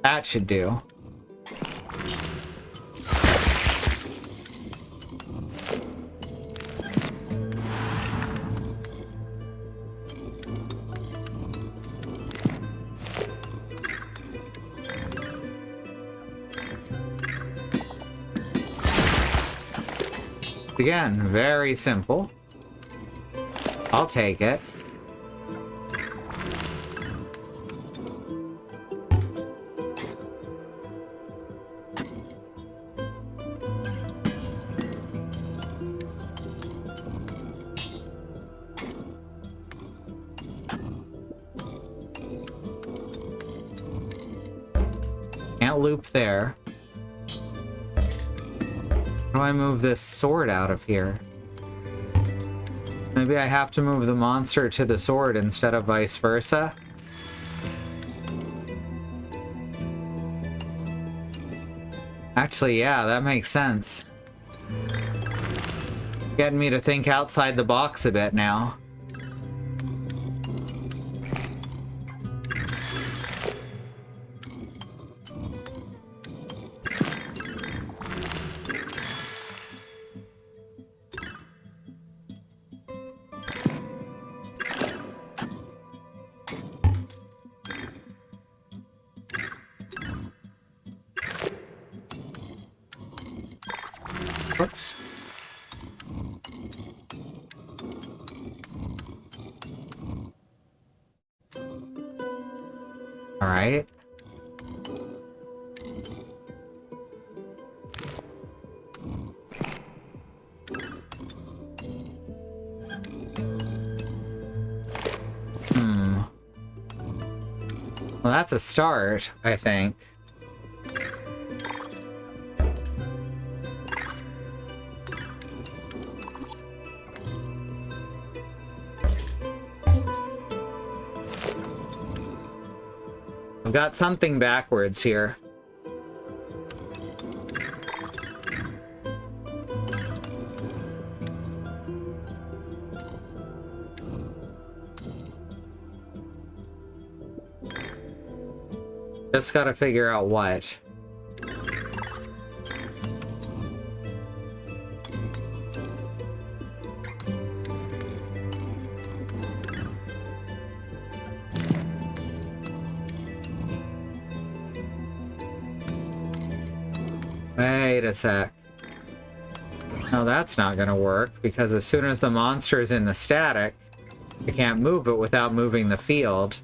That should do. Again, very simple. I'll take it. Can't loop there. How do I move this sword out of here? Maybe I have to move the monster to the sword instead of vice versa? Actually, yeah, that makes sense. Getting me to think outside the box a bit now. Whoops. All right. Well, that's a start, I think. I've got something backwards here. Just gotta figure out what. Wait a sec. No, that's not gonna work, because as soon as the monster is in the static, I can't move it without moving the field.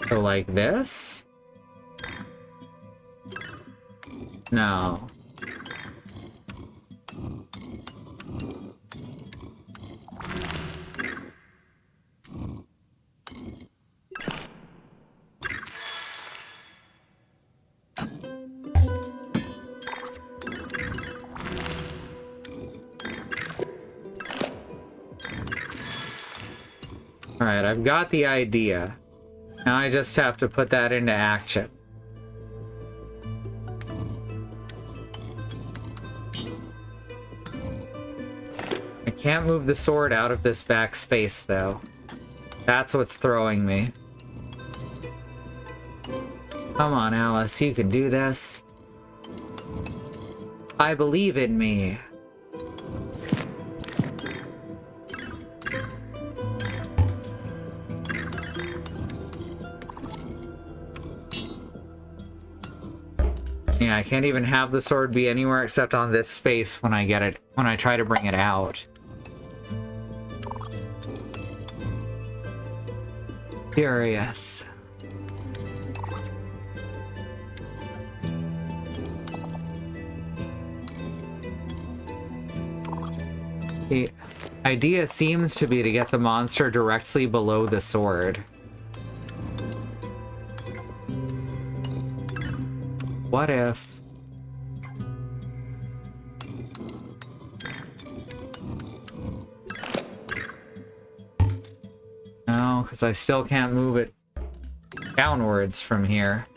So like this? No. Alright, I've got the idea. Now I just have to put that into action. I can't move the sword out of this back space, though. That's what's throwing me. Come on, Alice, you can do this. I believe in me. Yeah, I can't even have the sword be anywhere except on this space when I get it, when I try to bring it out. Furious. The idea seems to be to get the monster directly below the sword. What if... No, because I still can't move it downwards from here.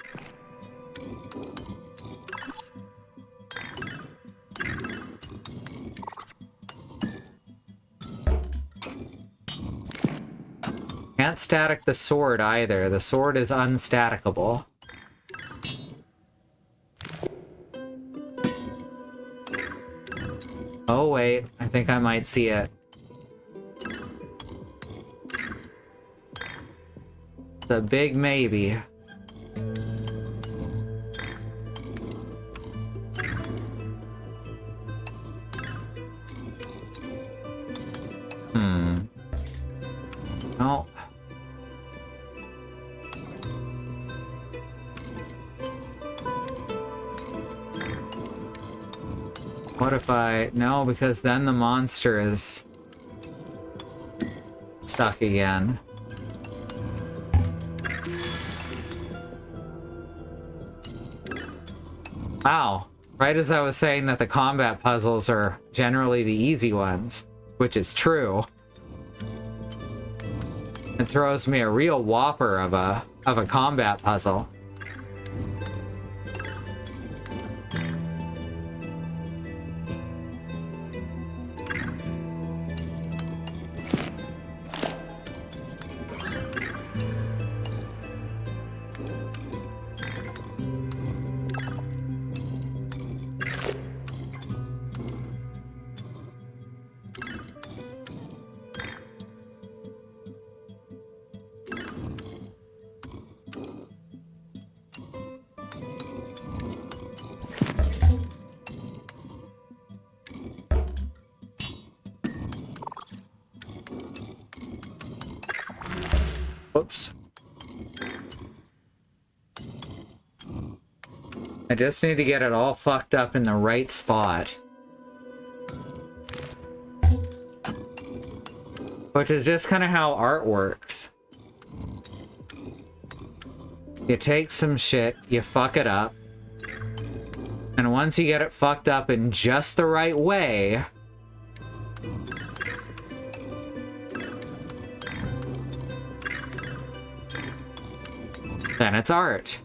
Can't static the sword either. The sword is unstaticable. Oh wait, I think I might see it. The big maybe. Oh. What if I... No, because then the monster is stuck again. Wow. Right as I was saying that the combat puzzles are generally the easy ones, which is true. It throws me a real whopper of a combat puzzle. Whoops. I just need to get it all fucked up in the right spot. Which is just kind of how art works. You take some shit, you fuck it up, and once you get it fucked up in just the right way, then it's art.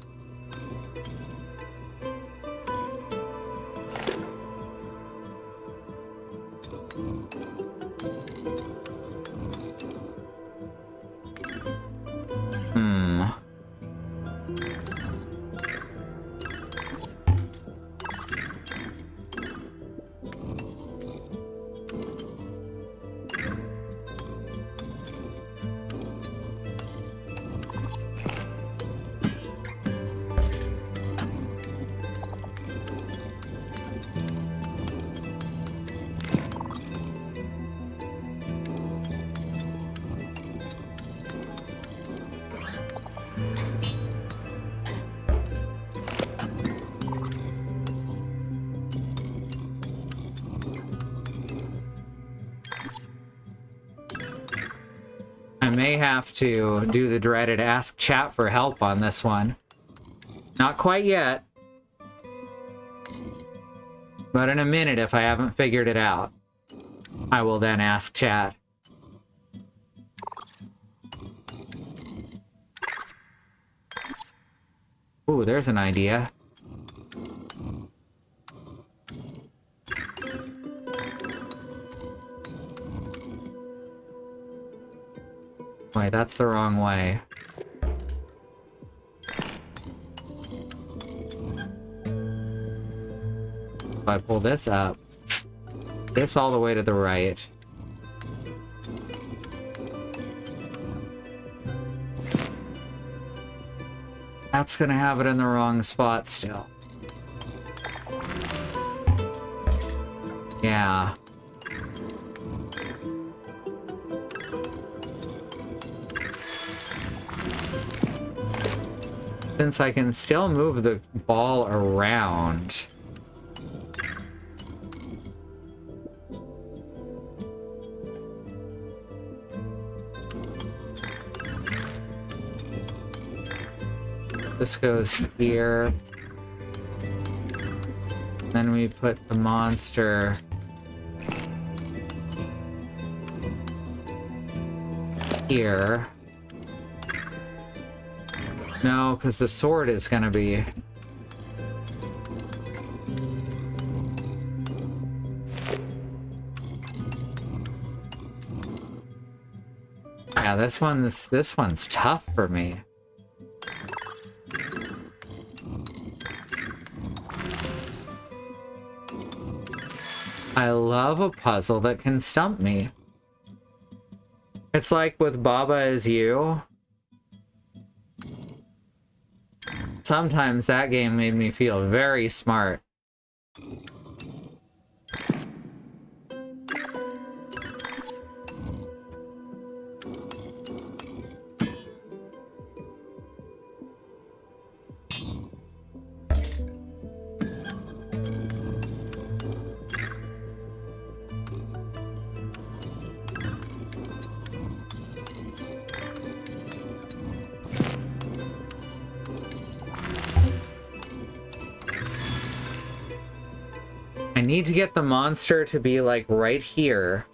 I may have to do the dreaded ask chat for help on this one. Not quite yet. But in a minute, if I haven't figured it out, I will then ask chat. Ooh, there's an idea. Wait, that's the wrong way. If I pull this up, this all the way to the right. That's gonna have it in the wrong spot still. Yeah. Since I can still move the ball around. This goes here. Then we put the monster here. No, because the sword is gonna be... Yeah, this one's tough for me. I love a puzzle that can stump me. It's like with Baba Is You. Sometimes that game made me feel very smart. I need to get the monster to be like right here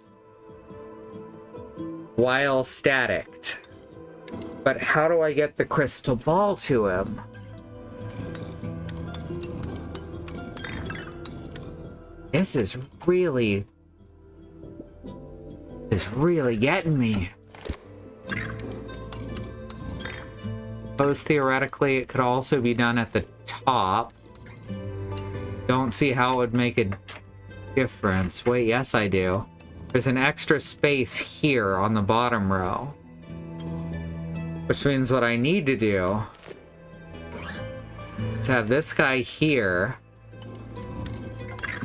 while staticked. But how do I get the crystal ball to him? This is really getting me. Suppose theoretically it could also be done at the top. Don't see how it would make a difference. Wait, yes I do. There's an extra space here on the bottom row. Which means what I need to do is have this guy here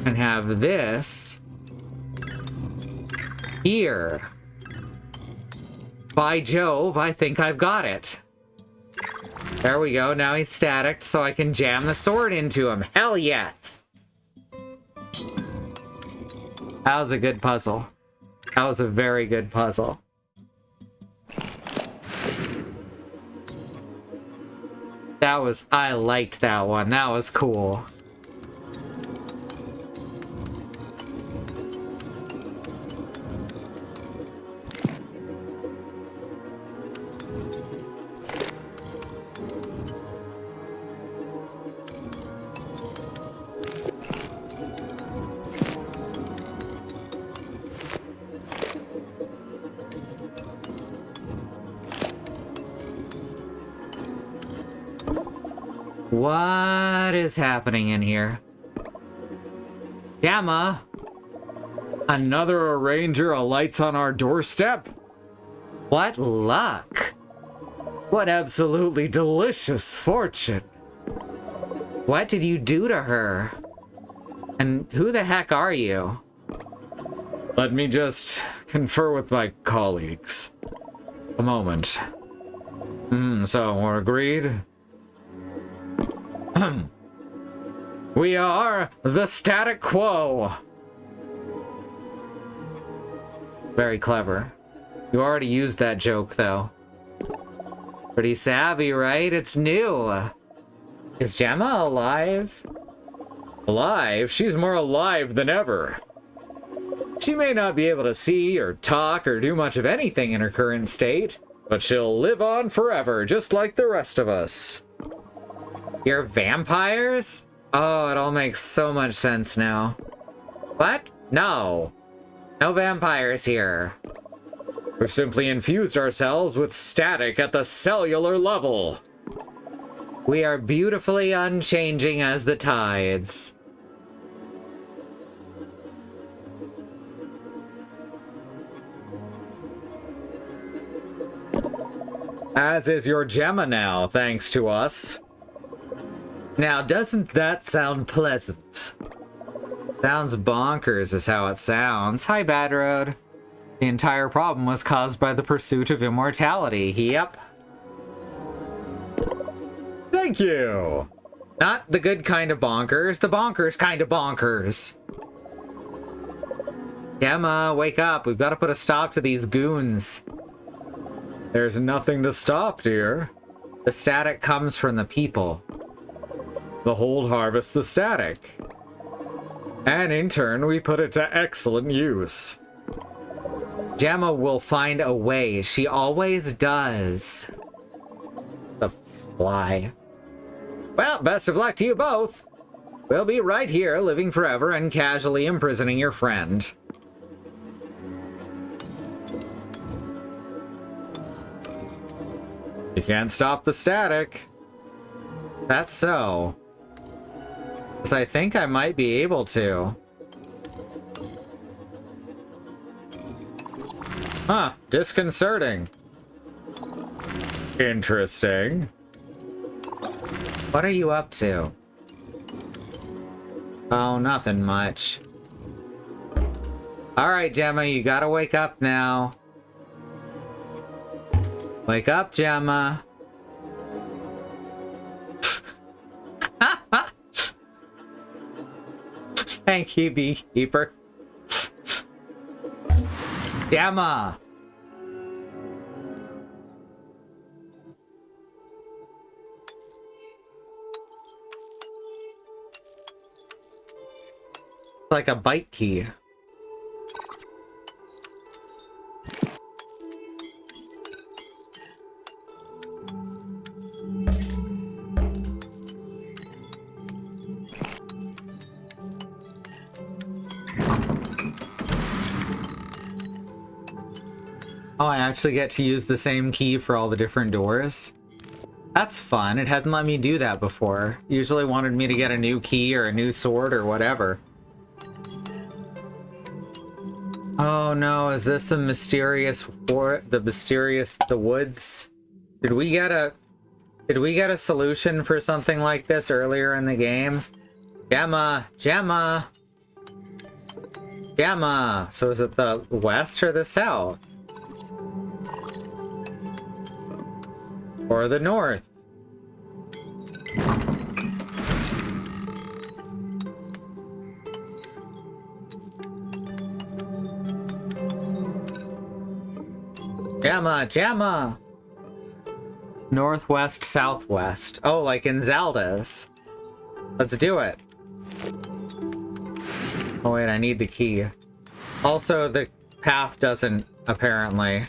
and have this here. By Jove, I think I've got it. There we go, now he's static, so I can jam the sword into him. Hell yes! That was a good puzzle. That was a very good puzzle. I liked that one. That was cool. What is happening in here? Gamma! Another arranger alights on our doorstep? What luck! What absolutely delicious fortune! What did you do to her? And who the heck are you? Let me just confer with my colleagues. A moment. So we're agreed? We are the Static Quo! Very clever. You already used that joke, though. Pretty savvy, right? It's new. Is Gemma alive? Alive? She's more alive than ever. She may not be able to see or talk or do much of anything in her current state, but she'll live on forever, just like the rest of us. You're vampires? Oh, it all makes so much sense now. What? No. No vampires here. We've simply infused ourselves with static at the cellular level. We are beautifully unchanging as the tides. As is your Gemma now, thanks to us. Now, doesn't that sound pleasant? Sounds bonkers is how it sounds. Hi, Bad Road. The entire problem was caused by the pursuit of immortality. Yep. Thank you. Not the good kind of bonkers, the bonkers kind of bonkers. Gemma, wake up. We've got to put a stop to these goons. There's nothing to stop, dear. The static comes from the people. The hold harvests the static. And in turn, we put it to excellent use. Gemma will find a way. She always does. The fly. Well, best of luck to you both. We'll be right here, living forever and casually imprisoning your friend. You can't stop the static. That's so. 'Cause I think I might be able to. Huh, disconcerting. Interesting. What are you up to? Oh, nothing much. Alright, Gemma, you gotta wake up now. Wake up, Gemma. Thank you, Beekeeper. Gemma! Like a bike key. Oh, I actually get to use the same key for all the different doors? That's fun. It hadn't let me do that before. Usually wanted me to get a new key or a new sword or whatever. Oh no, is this the mysterious fort? The woods? Did we get a solution for something like this earlier in the game? Gemma! Gemma! Gemma! So is it the west or the south? Or the north? Gemma! Gemma! Northwest, southwest. Oh, like in Zelda's. Let's do it. Oh wait, I need the key. Also, the path doesn't apparently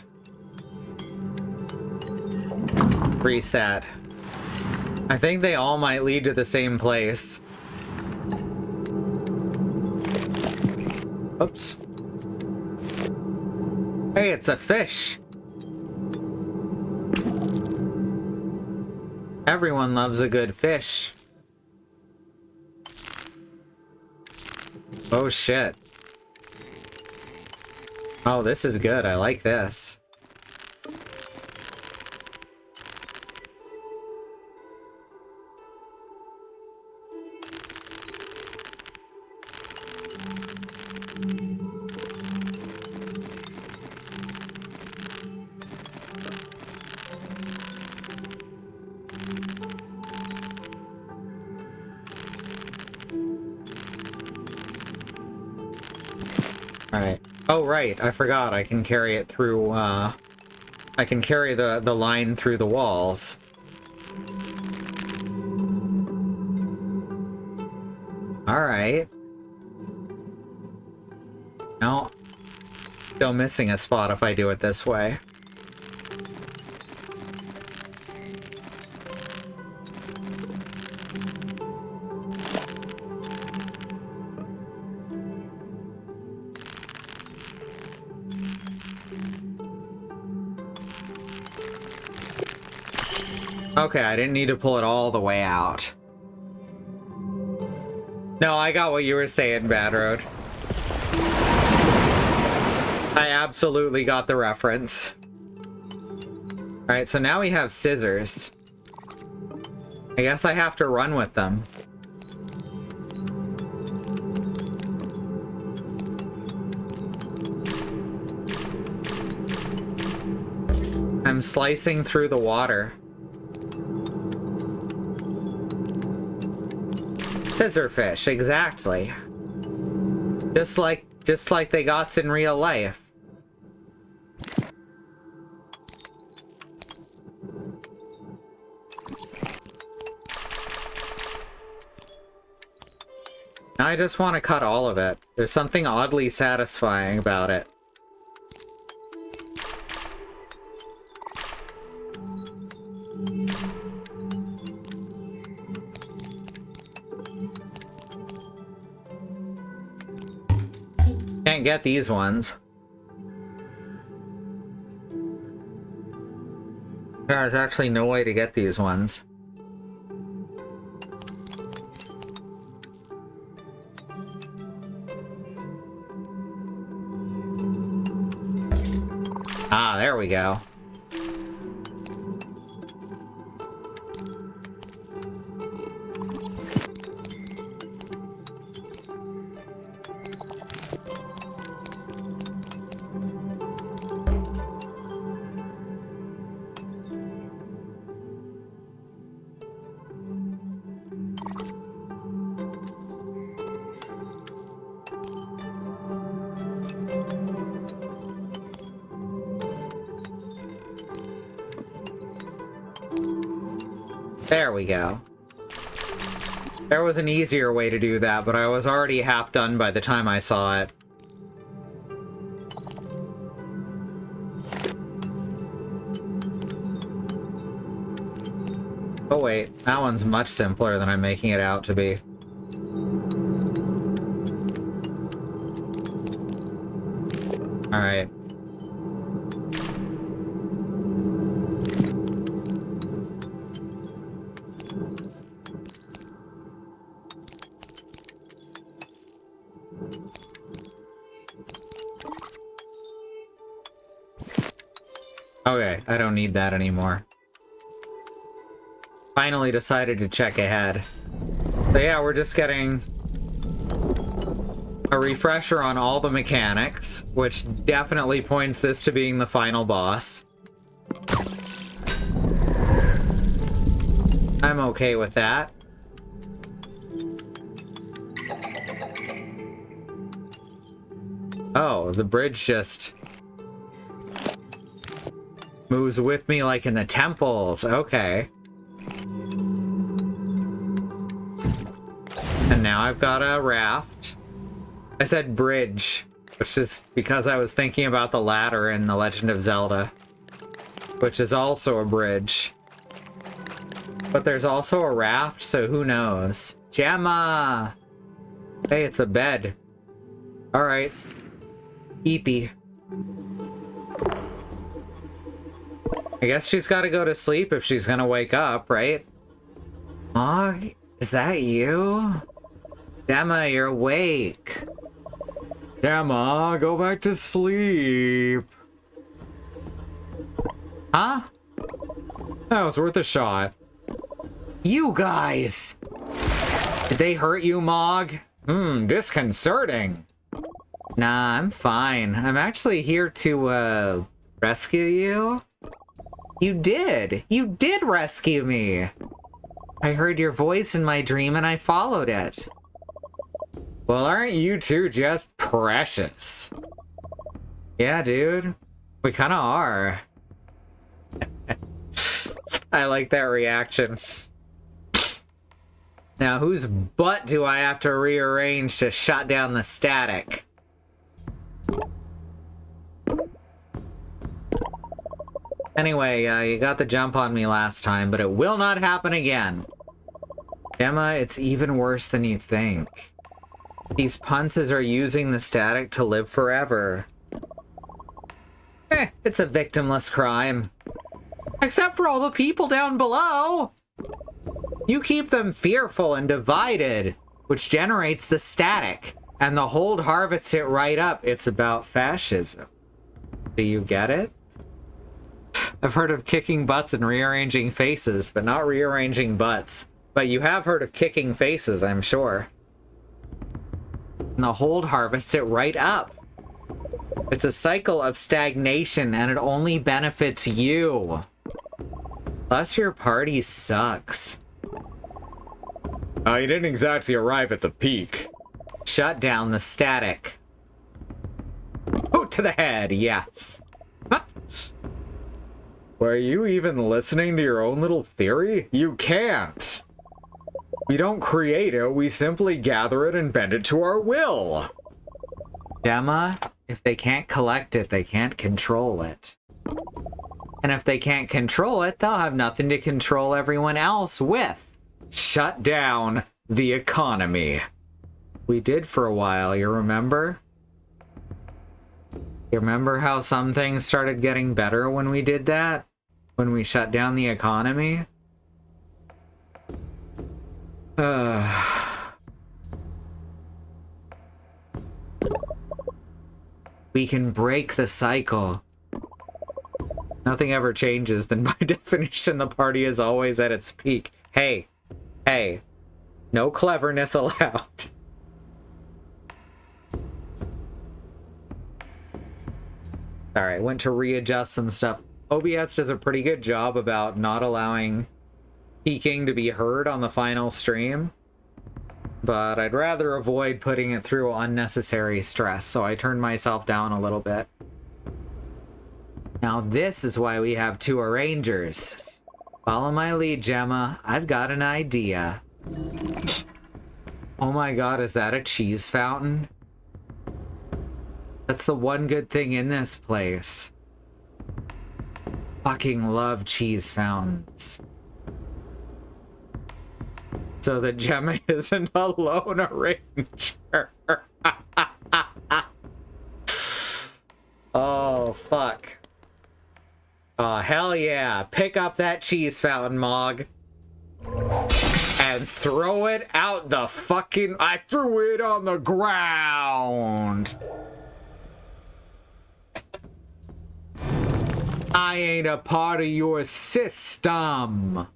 reset. I think they all might lead to the same place. Oops. Hey, it's a fish. Everyone loves a good fish. Oh shit. Oh, this is good. I like this. Alright. Oh, right. I forgot. I can carry it through, I can carry the line through the walls. Alright. No. Still missing a spot if I do it this way. Okay, I didn't need to pull it all the way out. No, I got what you were saying, Bad Road. I absolutely got the reference. Alright, so now we have scissors. I guess I have to run with them. I'm slicing through the water. Scissorfish, exactly. Just like they got in real life. I just want to cut all of it. There's something oddly satisfying about it. Can't get these ones. There's actually no way to get these ones. Ah, there we go. There we go. There was an easier way to do that, but I was already half done by the time I saw it. Oh wait, that one's much simpler than I'm making it out to be. Alright. Okay, I don't need that anymore. Finally decided to check ahead. So yeah, we're just getting a refresher on all the mechanics, which definitely points this to being the final boss. I'm okay with that. Oh, the bridge just moves with me like in the temples. Okay. And now I've got a raft. I said bridge, which is because I was thinking about the ladder in The Legend of Zelda, which is also a bridge. But there's also a raft, so who knows? Gemma! Hey, it's a bed. Alright. Eepy. I guess she's got to go to sleep if she's gonna wake up, right? Mog, is that you? Gemma, you're awake. Gemma, go back to sleep. Huh? That was worth a shot. You guys! Did they hurt you, Mog? Disconcerting. Nah, I'm fine. I'm actually here to, rescue you. You did! You did rescue me! I heard your voice in my dream and I followed it. Well, aren't you two just precious? Yeah, dude. We kinda are. I like that reaction. Now, whose butt do I have to rearrange to shut down the static? Anyway, you got the jump on me last time, but it will not happen again. Gemma, it's even worse than you think. These punces are using the static to live forever. It's a victimless crime. Except for all the people down below! You keep them fearful and divided, which generates the static, and the hold harvests it right up. It's about fascism. Do you get it? I've heard of kicking butts and rearranging faces, but not rearranging butts. But you have heard of kicking faces, I'm sure. And the hold harvests it right up. It's a cycle of stagnation, and it only benefits you. Plus, your party sucks. You didn't exactly arrive at the peak. Shut down the static. Boot to the head, yes. Were you even listening to your own little theory? You can't. We don't create it, we simply gather it and bend it to our will. Gemma, if they can't collect it, they can't control it. And if they can't control it, they'll have nothing to control everyone else with. Shut down the economy. We did for a while, you remember? You remember how some things started getting better when we did that? when we shut down the economy. We can break the cycle. Nothing ever changes, then by definition the party is always at its peak. Hey, hey, no cleverness allowed. Alright, went to readjust some stuff. OBS does a pretty good job about not allowing peaking to be heard on the final stream, but I'd rather avoid putting it through unnecessary stress, so I turned myself down a little bit. Now this is why we have two arrangers. Follow my lead, Gemma. I've got an idea. Oh my god, is that a cheese fountain? That's the one good thing in this place. Fucking love cheese fountains. So the Gemma isn't a lone arranger. Oh, fuck. Oh, hell yeah. Pick up that cheese fountain, Mog. And throw it out the fucking... I threw it on the ground. I ain't a part of your system.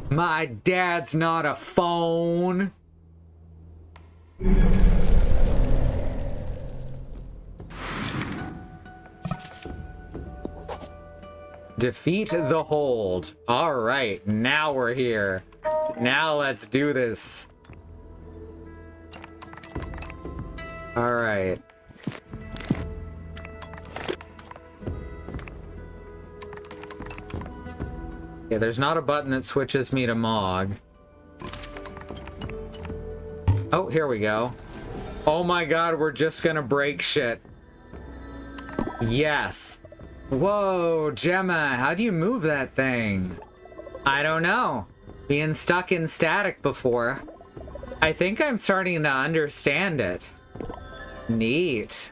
My dad's not a phone. Defeat the hold. All right, now we're here. Now let's do this. All right. Yeah, there's not a button that switches me to Mog. Oh, here we go. Oh my god, we're just gonna break shit. Yes. Whoa, Gemma, how do you move that thing? I don't know. Being stuck in static before. I think I'm starting to understand it. Neat.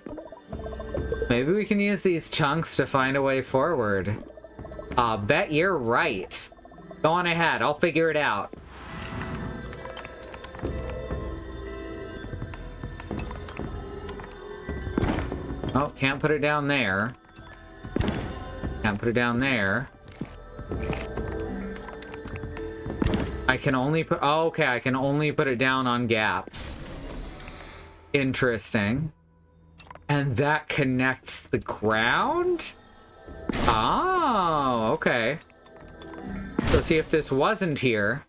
Maybe we can use these chunks to find a way forward. Bet you're right. Go on ahead, I'll figure it out. Oh, can't put it down there. Can't put it down there. I can only put... Oh, okay, I can only put it down on gaps. Interesting. And that connects the ground? Oh, okay. So see, if this wasn't here,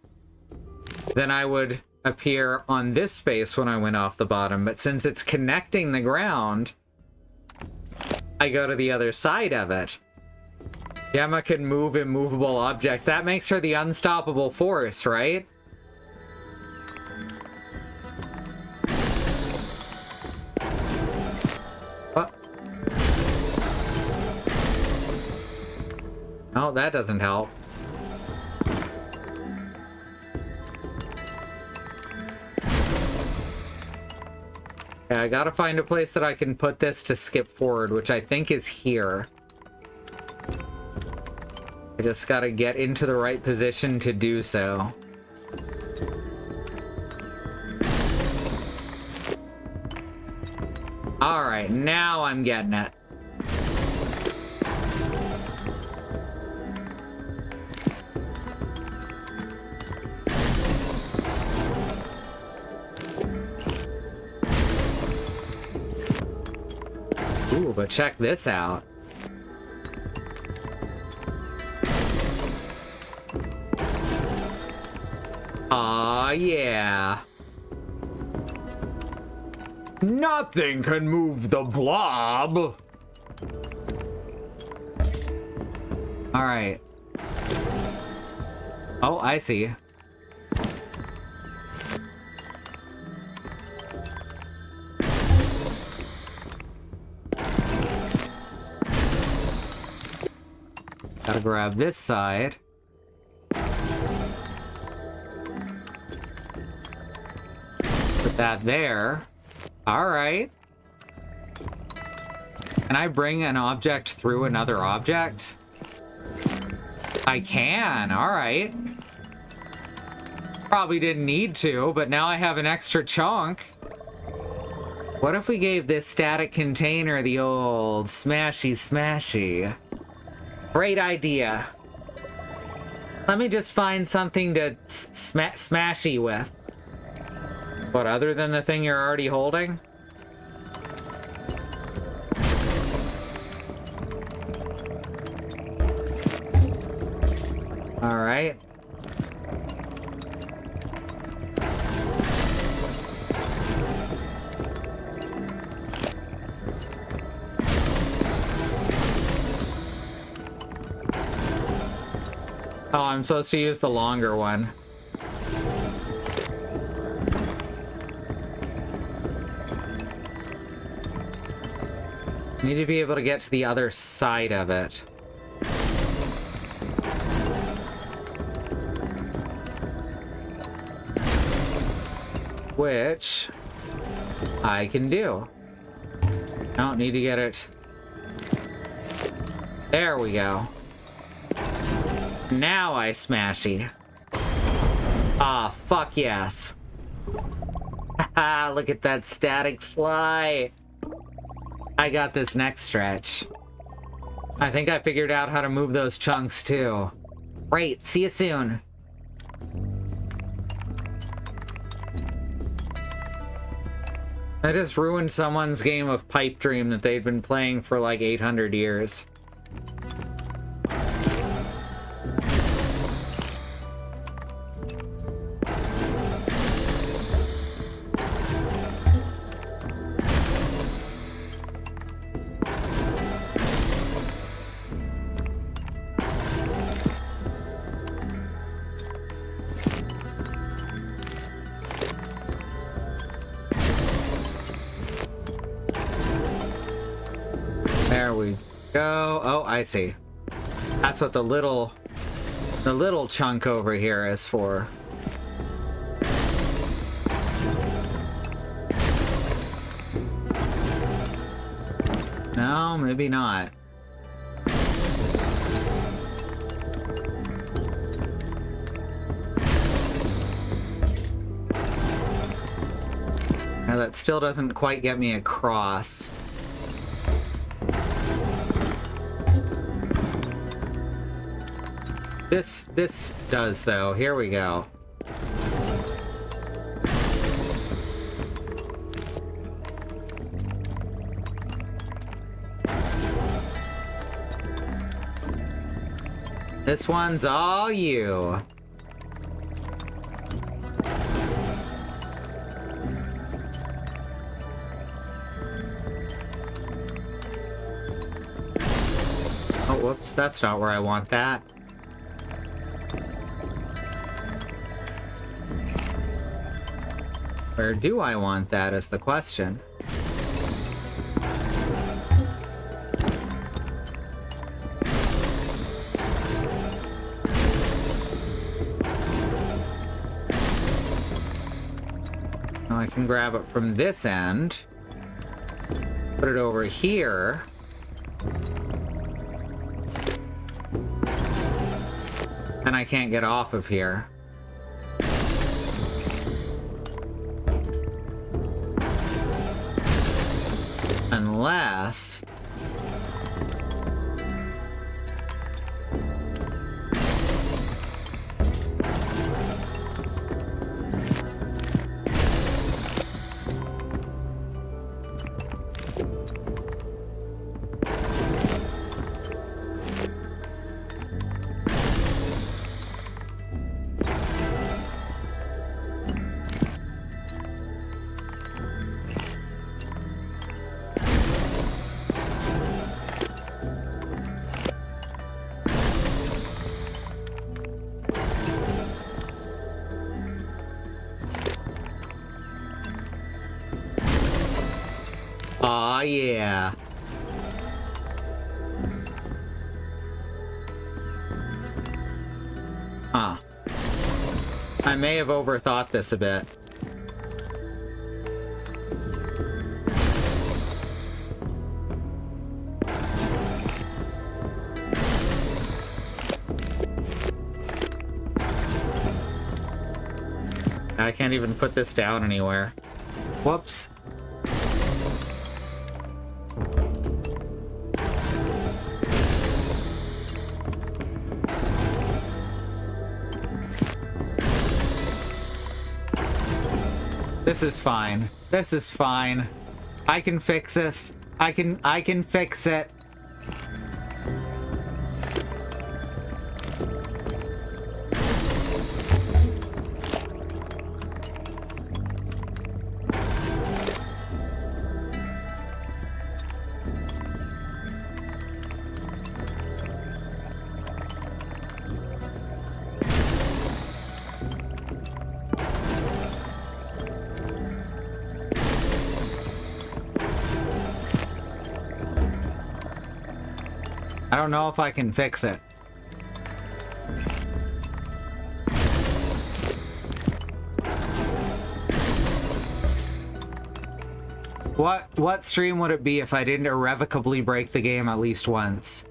then I would appear on this space when I went off the bottom. But since it's connecting the ground, I go to the other side of it. Gemma can move immovable objects. That makes her the unstoppable force, right? Oh, that doesn't help. Yeah, I gotta find a place that I can put this to skip forward, which I think is here. I just gotta get into the right position to do so. Alright, now I'm getting it. Ooh, but check this out. Aw, yeah. Nothing can move the blob. All right. Oh, I see. Gotta grab this side. Put that there. All right. And Can I bring an object through another object? I can, alright. Probably didn't need to, but now I have an extra chunk. What if we gave this static container the old smashy smashy? Great idea. Let me just find something to smashy with. What, other than the thing you're already holding? All right. Oh, I'm supposed to use the longer one. Need to be able to get to the other side of it. Which I can do. I don't need to get it. There we go. Now I smashy. Ah, fuck yes. Haha, look at that static fly. I got this next stretch. I think I figured out how to move those chunks too. Great, see you soon. I just ruined someone's game of Pipe Dream that they'd been playing for like 800 years. There we go. Oh, I see. That's what the little chunk over here is for. No, maybe not. Now that still doesn't quite get me across. This does, though. Here we go. This one's all you. Oh, whoops, that's not where I want that. Where do I want that is the question. Now I can grab it from this end, put it over here, and I can't get off of here. Unless... Aw, yeah. Huh. I may have overthought this a bit. I can't even put this down anywhere. Whoops. This is fine. This is fine. I can fix this. I can fix it. I don't know if I can fix it. What stream would it be if I didn't irrevocably break the game at least once?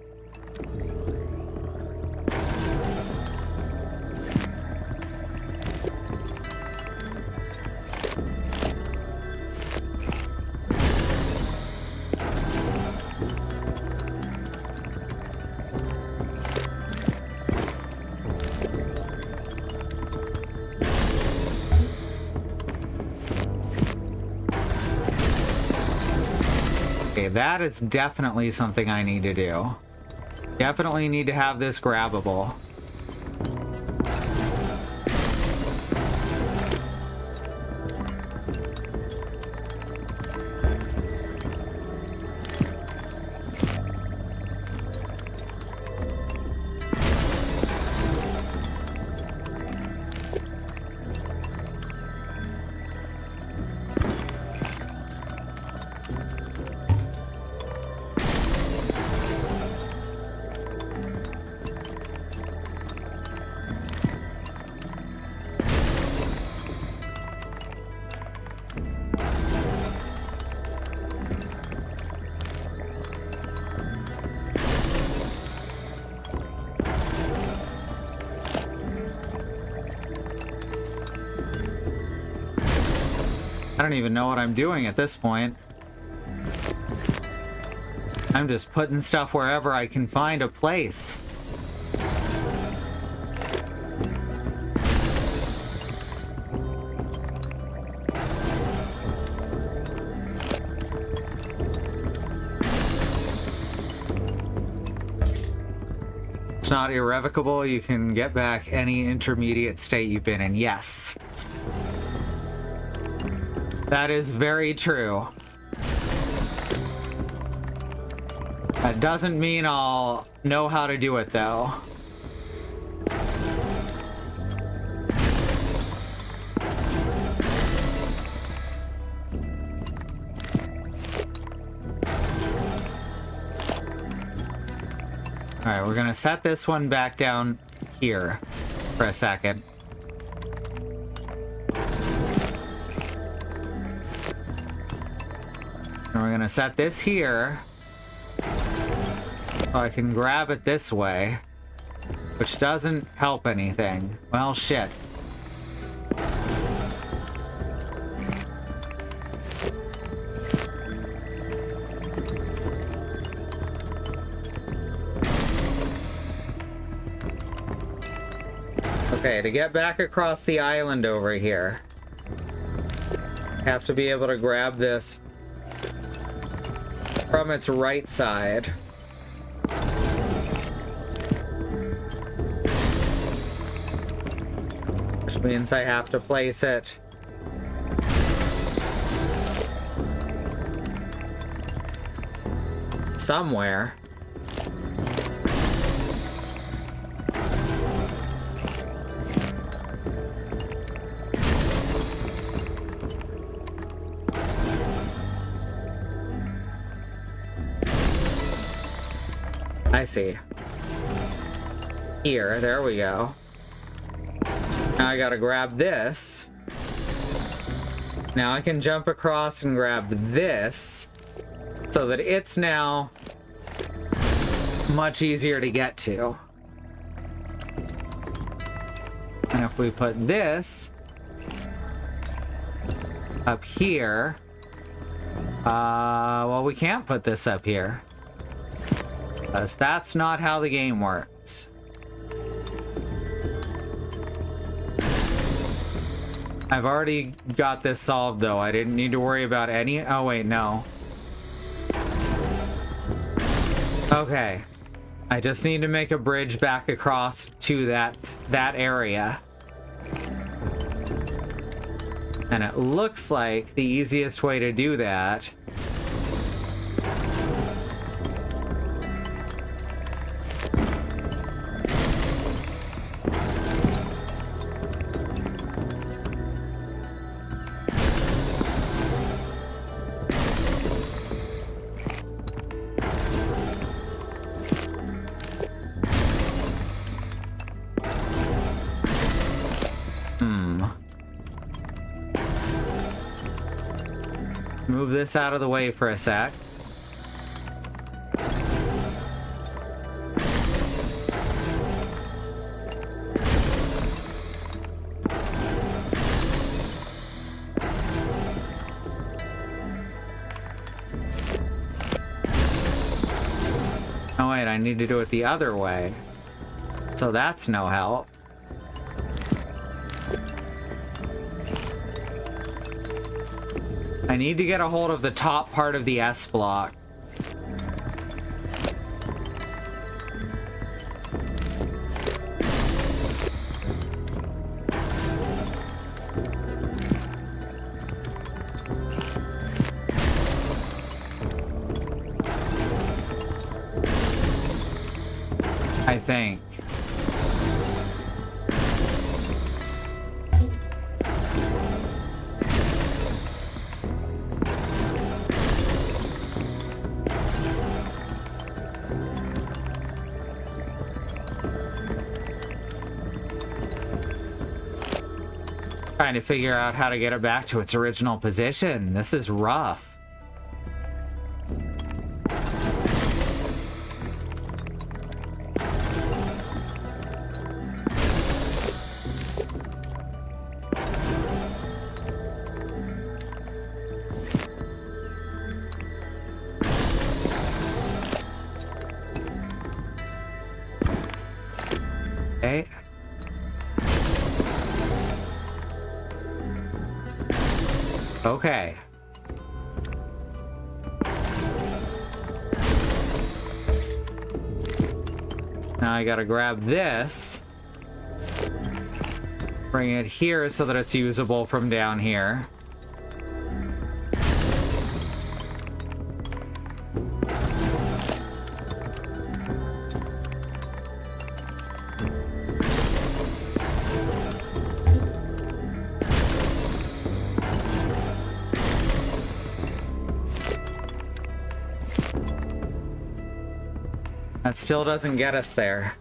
That is definitely something I need to do. Definitely need to have this grabbable. I don't even know what I'm doing at this point. I'm just putting stuff wherever I can find a place. It's not irrevocable. You can get back any intermediate state you've been in. Yes. That is very true. That doesn't mean I'll know how to do it, though. Alright, we're gonna set this one back down here for a second. And we're gonna set this here so I can grab it this way, which doesn't help anything. Well, shit. Okay, to get back across the island over here, I have to be able to grab this from its right side. Which means I have to place it somewhere. I see. Here, there we go. Now I gotta grab this. Now I can jump across and grab this, so that it's now much easier to get to. And if we put this up here. Well, we can't put this up here. Because that's not how the game works. I've already got this solved, though. I didn't need to worry about any... Oh, wait, no. Okay. I just need to make a bridge back across to that area. And it looks like the easiest way to do that... Move this out of the way for a sec. Oh wait, I need to do it the other way. So that's no help. I need to get a hold of the top part of the S block. I think. Trying to figure out how to get it back to its original position. This is rough. Okay. Okay. Now I gotta grab this. Bring it here so that it's usable from down here. That still doesn't get us there.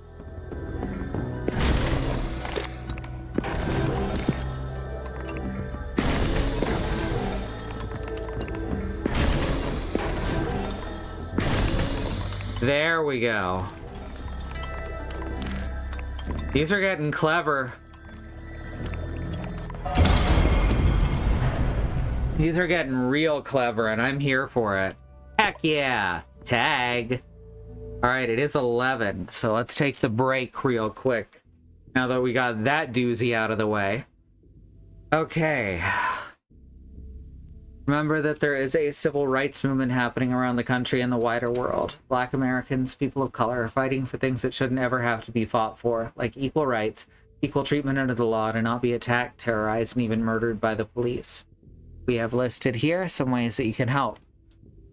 There we go. These are getting clever. These are getting real clever, and I'm here for it. Heck yeah! Tag! Alright, it is 11, so let's take the break real quick. Now that we got that doozy out of the way. Okay. Remember that there is a civil rights movement happening around the country and the wider world. Black Americans, people of color, are fighting for things that shouldn't ever have to be fought for, like equal rights, equal treatment under the law, to not be attacked, terrorized, and even murdered by the police. We have listed here some ways that you can help.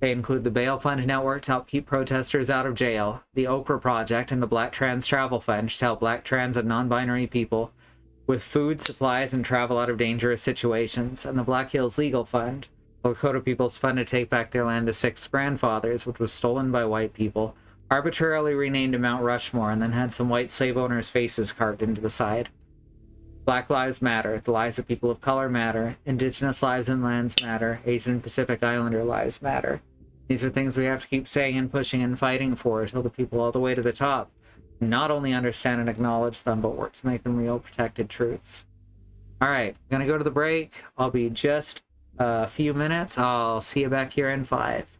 They include the Bail Fund Network to help keep protesters out of jail, the Okra Project and the Black Trans Travel Fund to help Black trans and non-binary people with food, supplies, and travel out of dangerous situations, and the Black Hills Legal Fund, the Lakota People's Fund to take back their land to 6 grandfathers, which was stolen by white people, arbitrarily renamed to Mount Rushmore, and then had some white slave owners' faces carved into the side. Black Lives Matter, the lives of people of color matter, Indigenous lives and lands matter, Asian and Pacific Islander lives matter. These are things we have to keep saying and pushing and fighting for until the people all the way to the top not only understand and acknowledge them, but work to make them real protected truths. All right, I'm gonna go to the break. I'll be just a few minutes. I'll see you back here in 5.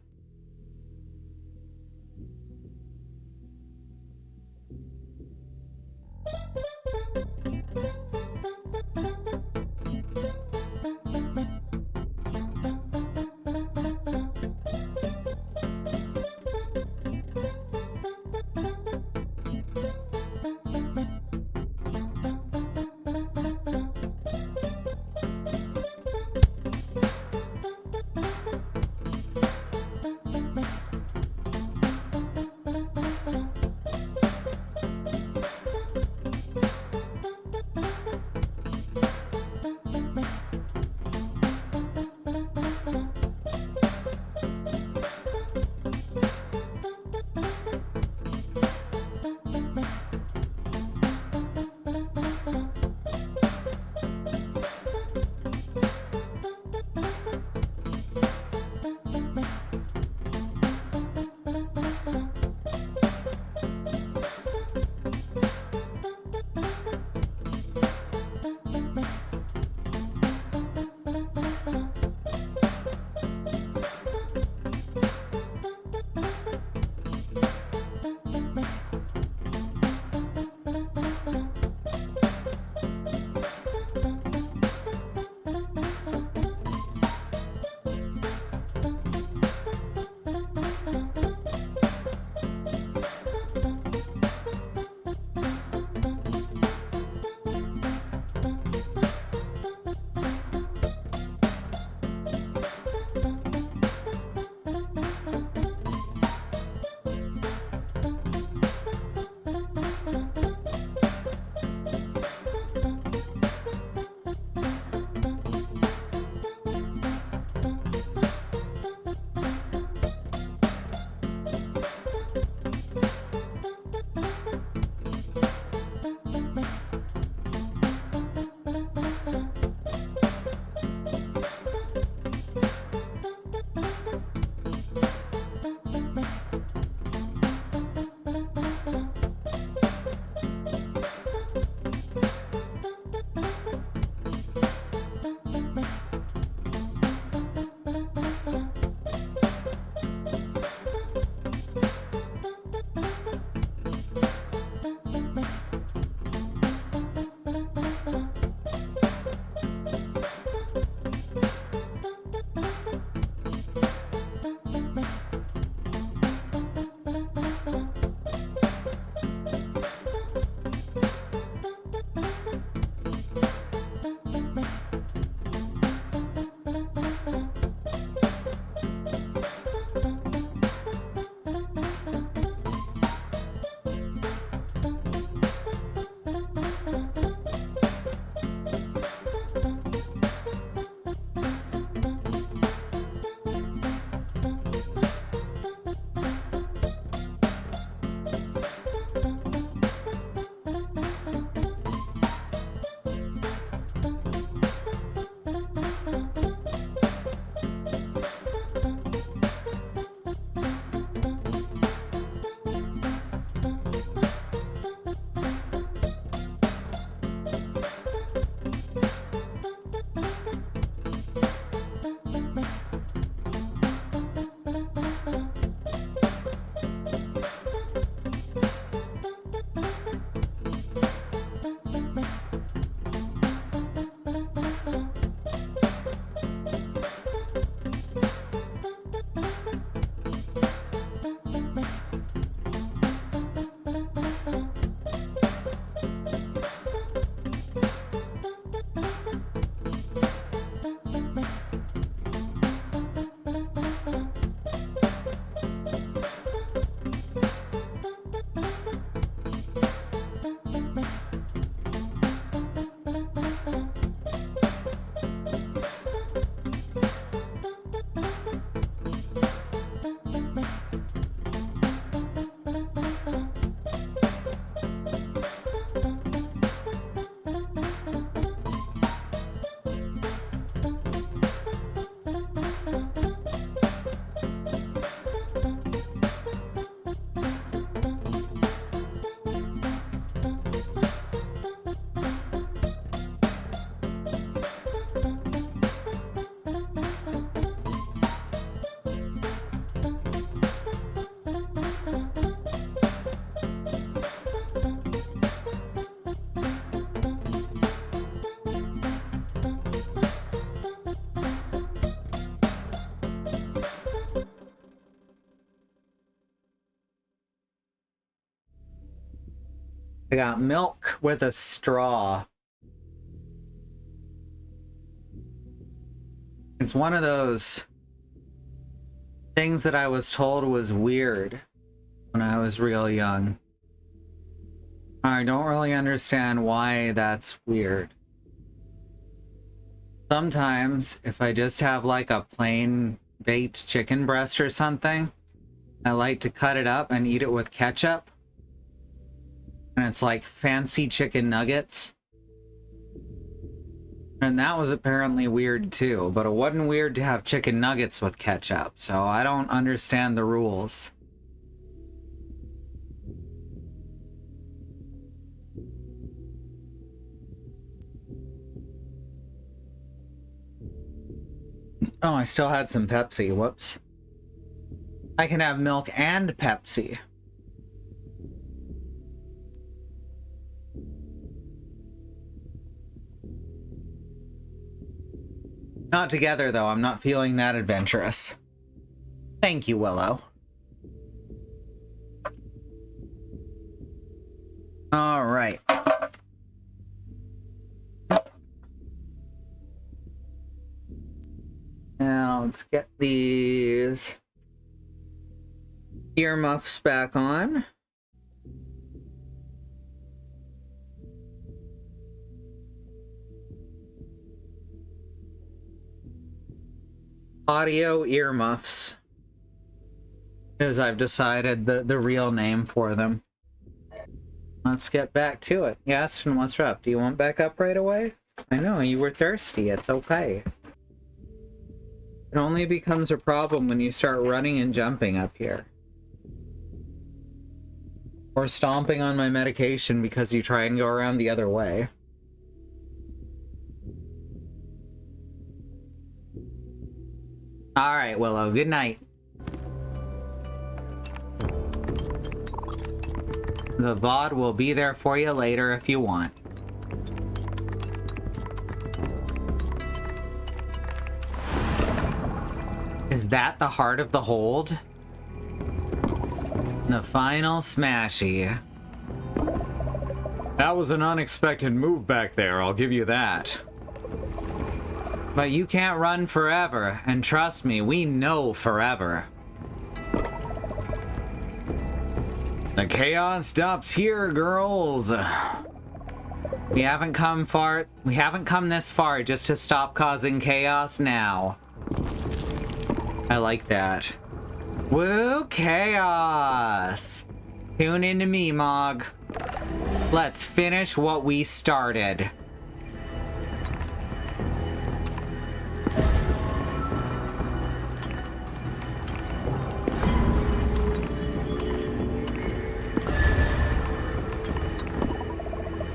I got milk with a straw. It's one of those things that I was told was weird when I was real young. I don't really understand why that's weird. Sometimes, if I just have like a plain baked chicken breast or something, I like to cut it up and eat it with ketchup. And it's like fancy chicken nuggets. And that was apparently weird too, but it wasn't weird to have chicken nuggets with ketchup, so I don't understand the rules. Oh, I still had some Pepsi. Whoops. I can have milk and Pepsi. Not together, though. I'm not feeling that adventurous. Thank you, Willow. All right. Now, let's get these earmuffs back on. Audio earmuffs, as I've decided the real name for them. Let's get back to it. Yes, and what's up? Do you want back up right away? I know, you were thirsty. It's okay. It only becomes a problem when you start running and jumping up here. Or stomping on my medication because you try and go around the other way. Alright, Willow, good night. The VOD will be there for you later if you want. Is that the heart of the hold? The final smashy. That was an unexpected move back there, I'll give you that. But you can't run forever, and trust me, we know forever. The chaos stops here, girls. We haven't come this far just to stop causing chaos now. I like that. Woo, chaos! Tune into me, Mog. Let's finish what we started.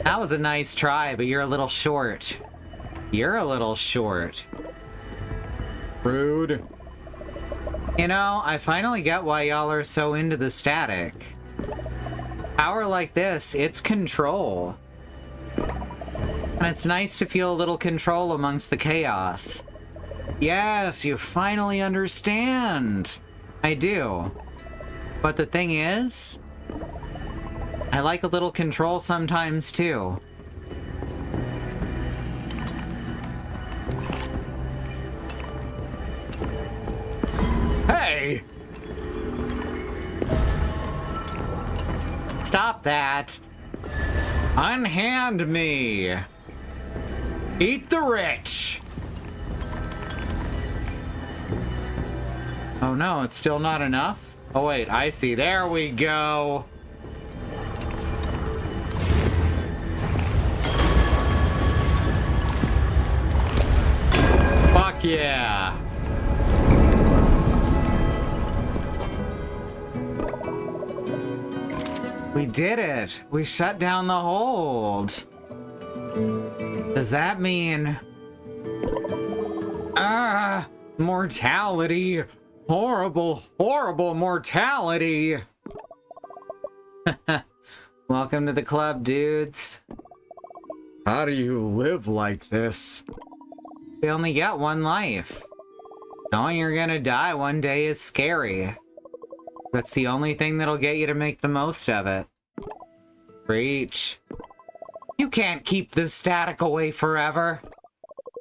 That was a nice try, but you're a little short. You're a little short. Rude. You know, I finally get why y'all are so into the static. Power like this, it's control. And it's nice to feel a little control amongst the chaos. Yes, you finally understand. I do. But the thing is, I like a little control sometimes too. Hey! Stop that. Unhand me! Eat the rich! Oh no, it's still not enough? Oh wait, I see. There we go. Fuck yeah! We did it. We shut down the hold. Does that mean... Mortality! Horrible, horrible mortality! Welcome to the club, dudes. How do you live like this? We only get one life. Knowing you're gonna die one day is scary. That's the only thing that'll get you to make the most of it. Preach. You can't keep this static away forever.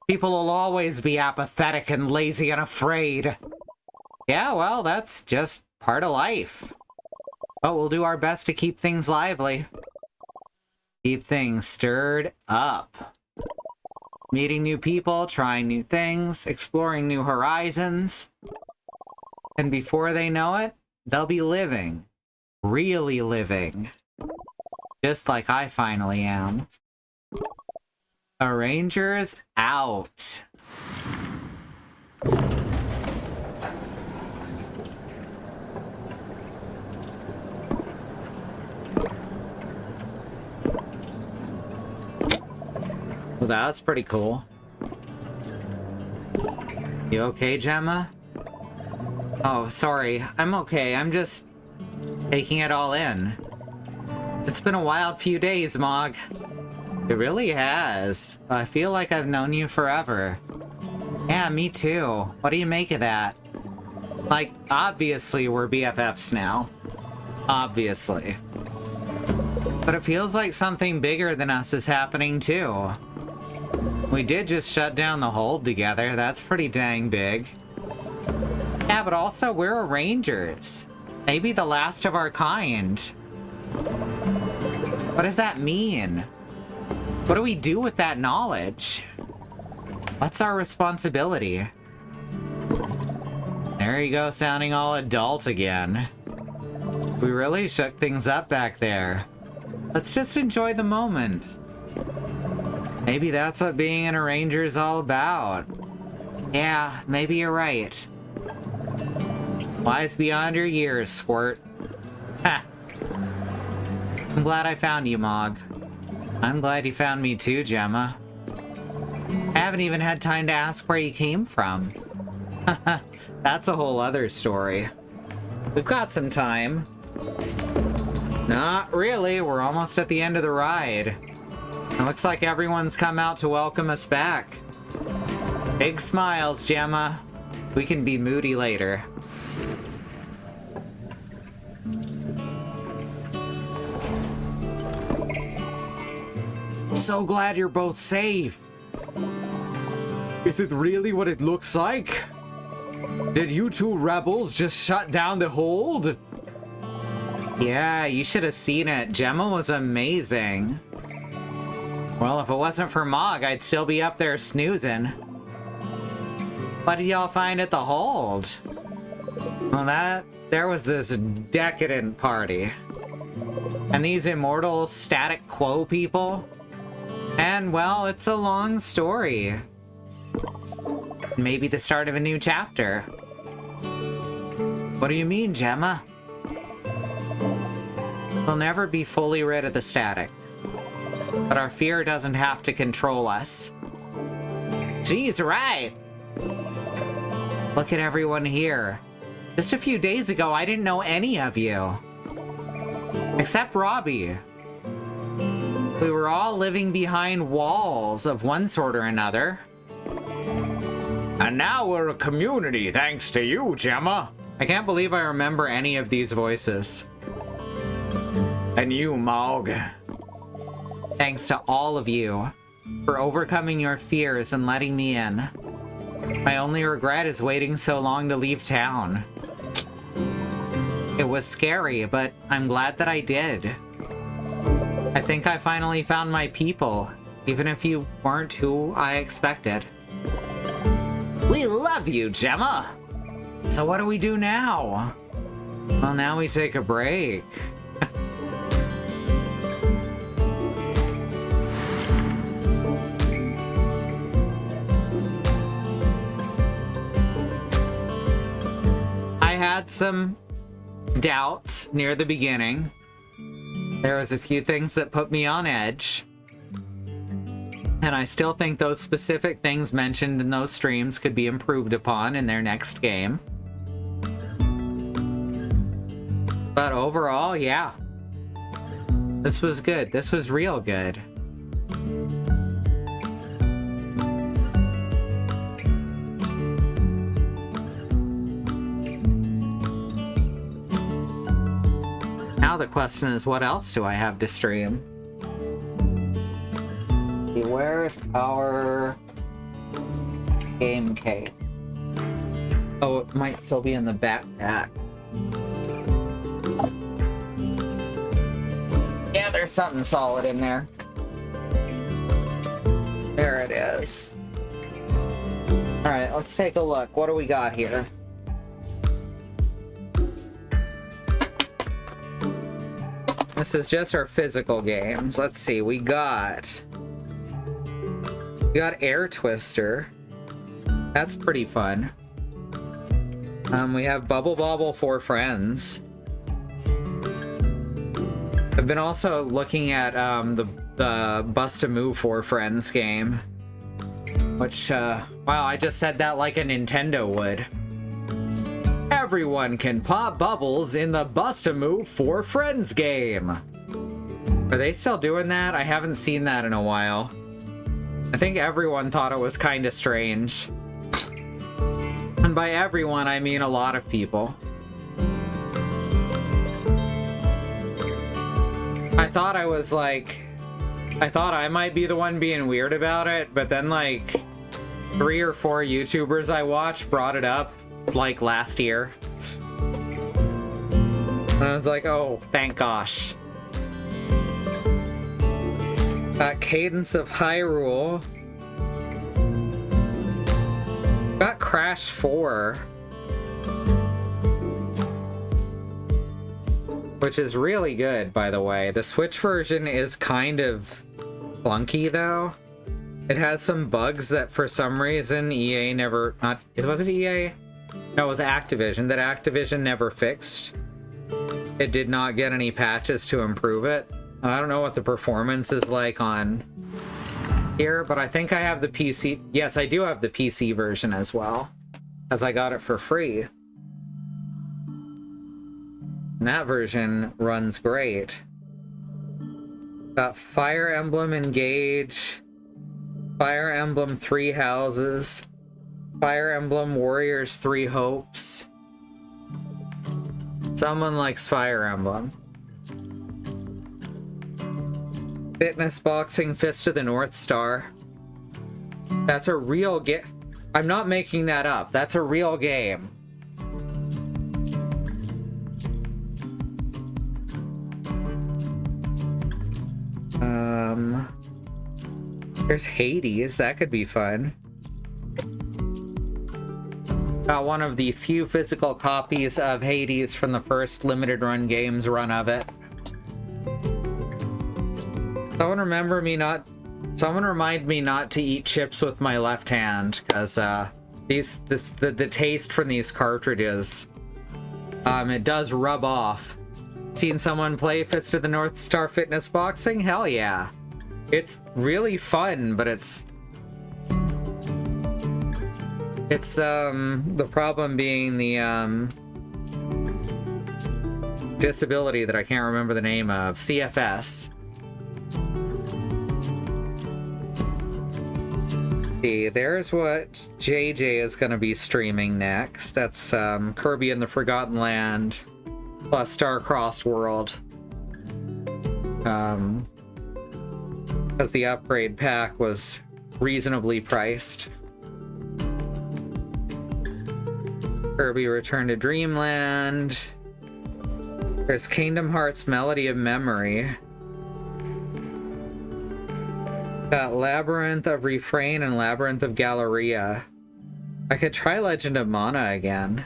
People will always be apathetic and lazy and afraid. Yeah, well, that's just part of life. But we'll do our best to keep things lively. Keep things stirred up. Meeting new people, trying new things, exploring new horizons. And before they know it, they'll be living. Really living. Just like I finally am. Arrangers out. Well, that's pretty cool. You okay, Gemma? Oh, sorry. I'm okay. I'm just taking it all in. It's been a wild few days, Mog. It really has. I feel like I've known you forever. Yeah, me too. What do you make of that? Like, obviously we're BFFs now. Obviously. But it feels like something bigger than us is happening too. We did just shut down the hold together. That's pretty dang big. Yeah, but also we're Rangers. Maybe the last of our kind. What does that mean? What do we do with that knowledge? What's our responsibility? There you go, sounding all adult again. We really shook things up back there. Let's just enjoy the moment. Maybe that's what being an Arranger is all about. Yeah, maybe you're right. Wise beyond your years, Squirt. Ha! I'm glad I found you, Mog. I'm glad you found me too, Gemma. I haven't even had time to ask where you came from. That's a whole other story. We've got some time. Not really, we're almost at the end of the ride. It looks like everyone's come out to welcome us back. Big smiles, Gemma. We can be moody later. So glad you're both safe. Is it really what it looks like? Did you two rebels just shut down the hold? Yeah, you should have seen it. Gemma was amazing. Well, if it wasn't for Mog, I'd still be up there snoozing. What did y'all find at the hold? Well, there was this decadent party. And these immortal static quo people. And, well, it's a long story. Maybe the start of a new chapter. What do you mean, Gemma? We'll never be fully rid of the static. But our fear doesn't have to control us. Geez, right! Look at everyone here. Just a few days ago, I didn't know any of you. Except Robbie. We were all living behind walls of one sort or another. And now we're a community thanks to you, Gemma. I can't believe I remember any of these voices. And you, Mog. Thanks to all of you for overcoming your fears and letting me in. My only regret is waiting so long to leave town. It was scary, but I'm glad that I did. I think I finally found my people, even if you weren't who I expected. We love you, Gemma! So what do we do now? Well, now we take a break. I had some doubts near the beginning. There was a few things that put me on edge. And I still think those specific things mentioned in those streams could be improved upon in their next game. But overall, yeah. This was good. This was real good. Now Now the question is, what else do I have to stream? Where's our game case? Oh, it might still be in the backpack. Yeah, there's something solid in there. There it is. Alright, let's take a look. What do we got here? This is just our physical games. Let's see, we got Air Twister. That's pretty fun. We have Bubble Bobble for Friends. I've been also looking at the Bust a Move for Friends game, which wow, I just said that like a Nintendo would. Everyone can pop bubbles in the Bust a Move for Friends game. Are they still doing that? I haven't seen that in a while. I think everyone thought it was kind of strange. And by everyone, I mean a lot of people. I thought I might be the one being weird about it, but then like 3 or 4 YouTubers I watched brought it up like last year. And I was like, oh, thank gosh. Got Cadence of Hyrule. Got Crash 4. Which is really good, by the way. The Switch version is kind of clunky, though. It has some bugs that for some reason EA never... Was it EA? No, it was Activision. That Activision never fixed. It did not get any patches to improve it. And I don't know what the performance is like on here, but I think I have the PC... Yes, I do have the PC version as well, as I got it for free. And that version runs great. Got Fire Emblem Engage, Fire Emblem Three Houses, Fire Emblem Warriors Three Hopes. Someone likes Fire Emblem. Fitness Boxing Fist of the North Star. That's a real game. I'm not making that up. That's a real game. There's Hades. That could be fun. Got one of the few physical copies of Hades from the first limited run games run of it. Someone remind me not to eat chips with my left hand, because the taste from these cartridges, it does rub off. Seen someone play Fist of the North Star Fitness Boxing? Hell yeah. It's really fun, but it's the problem being the disability that I can't remember the name of, CFS. See, there's what JJ is going to be streaming next. That's Kirby and the Forgotten Land plus Star-Crossed World. Because the upgrade pack was reasonably priced. Kirby Return to Dreamland. There's Kingdom Hearts Melody of Memory. Got Labyrinth of Refrain and Labyrinth of Galleria. I could try Legend of Mana again.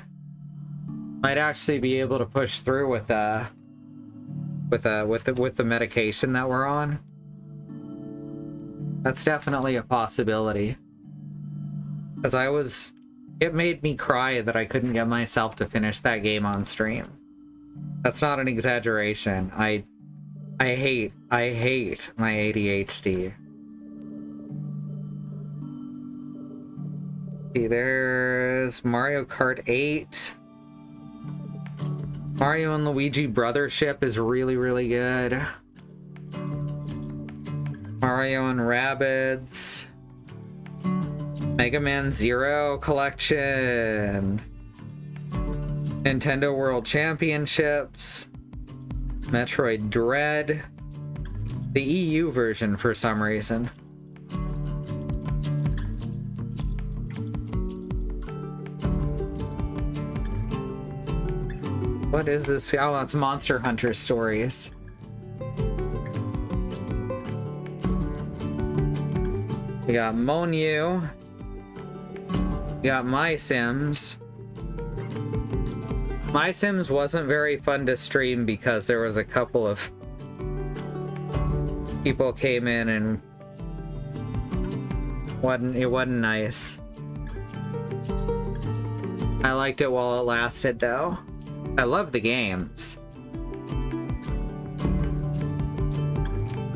Might actually be able to push through with the medication that we're on. That's definitely a possibility. Because it made me cry that I couldn't get myself to finish that game on stream. That's not an exaggeration. I hate my ADHD. See, there's Mario Kart 8. Mario and Luigi Brothership is really, really good. Mario and Rabbids. Mega Man Zero Collection. Nintendo World Championships. Metroid Dread. The EU version for some reason. What is this? Oh, it's Monster Hunter Stories. We got Monyu. We got My Sims. My Sims wasn't very fun to stream because there was a couple of people came in and it wasn't nice. I liked it while it lasted though. I love the games.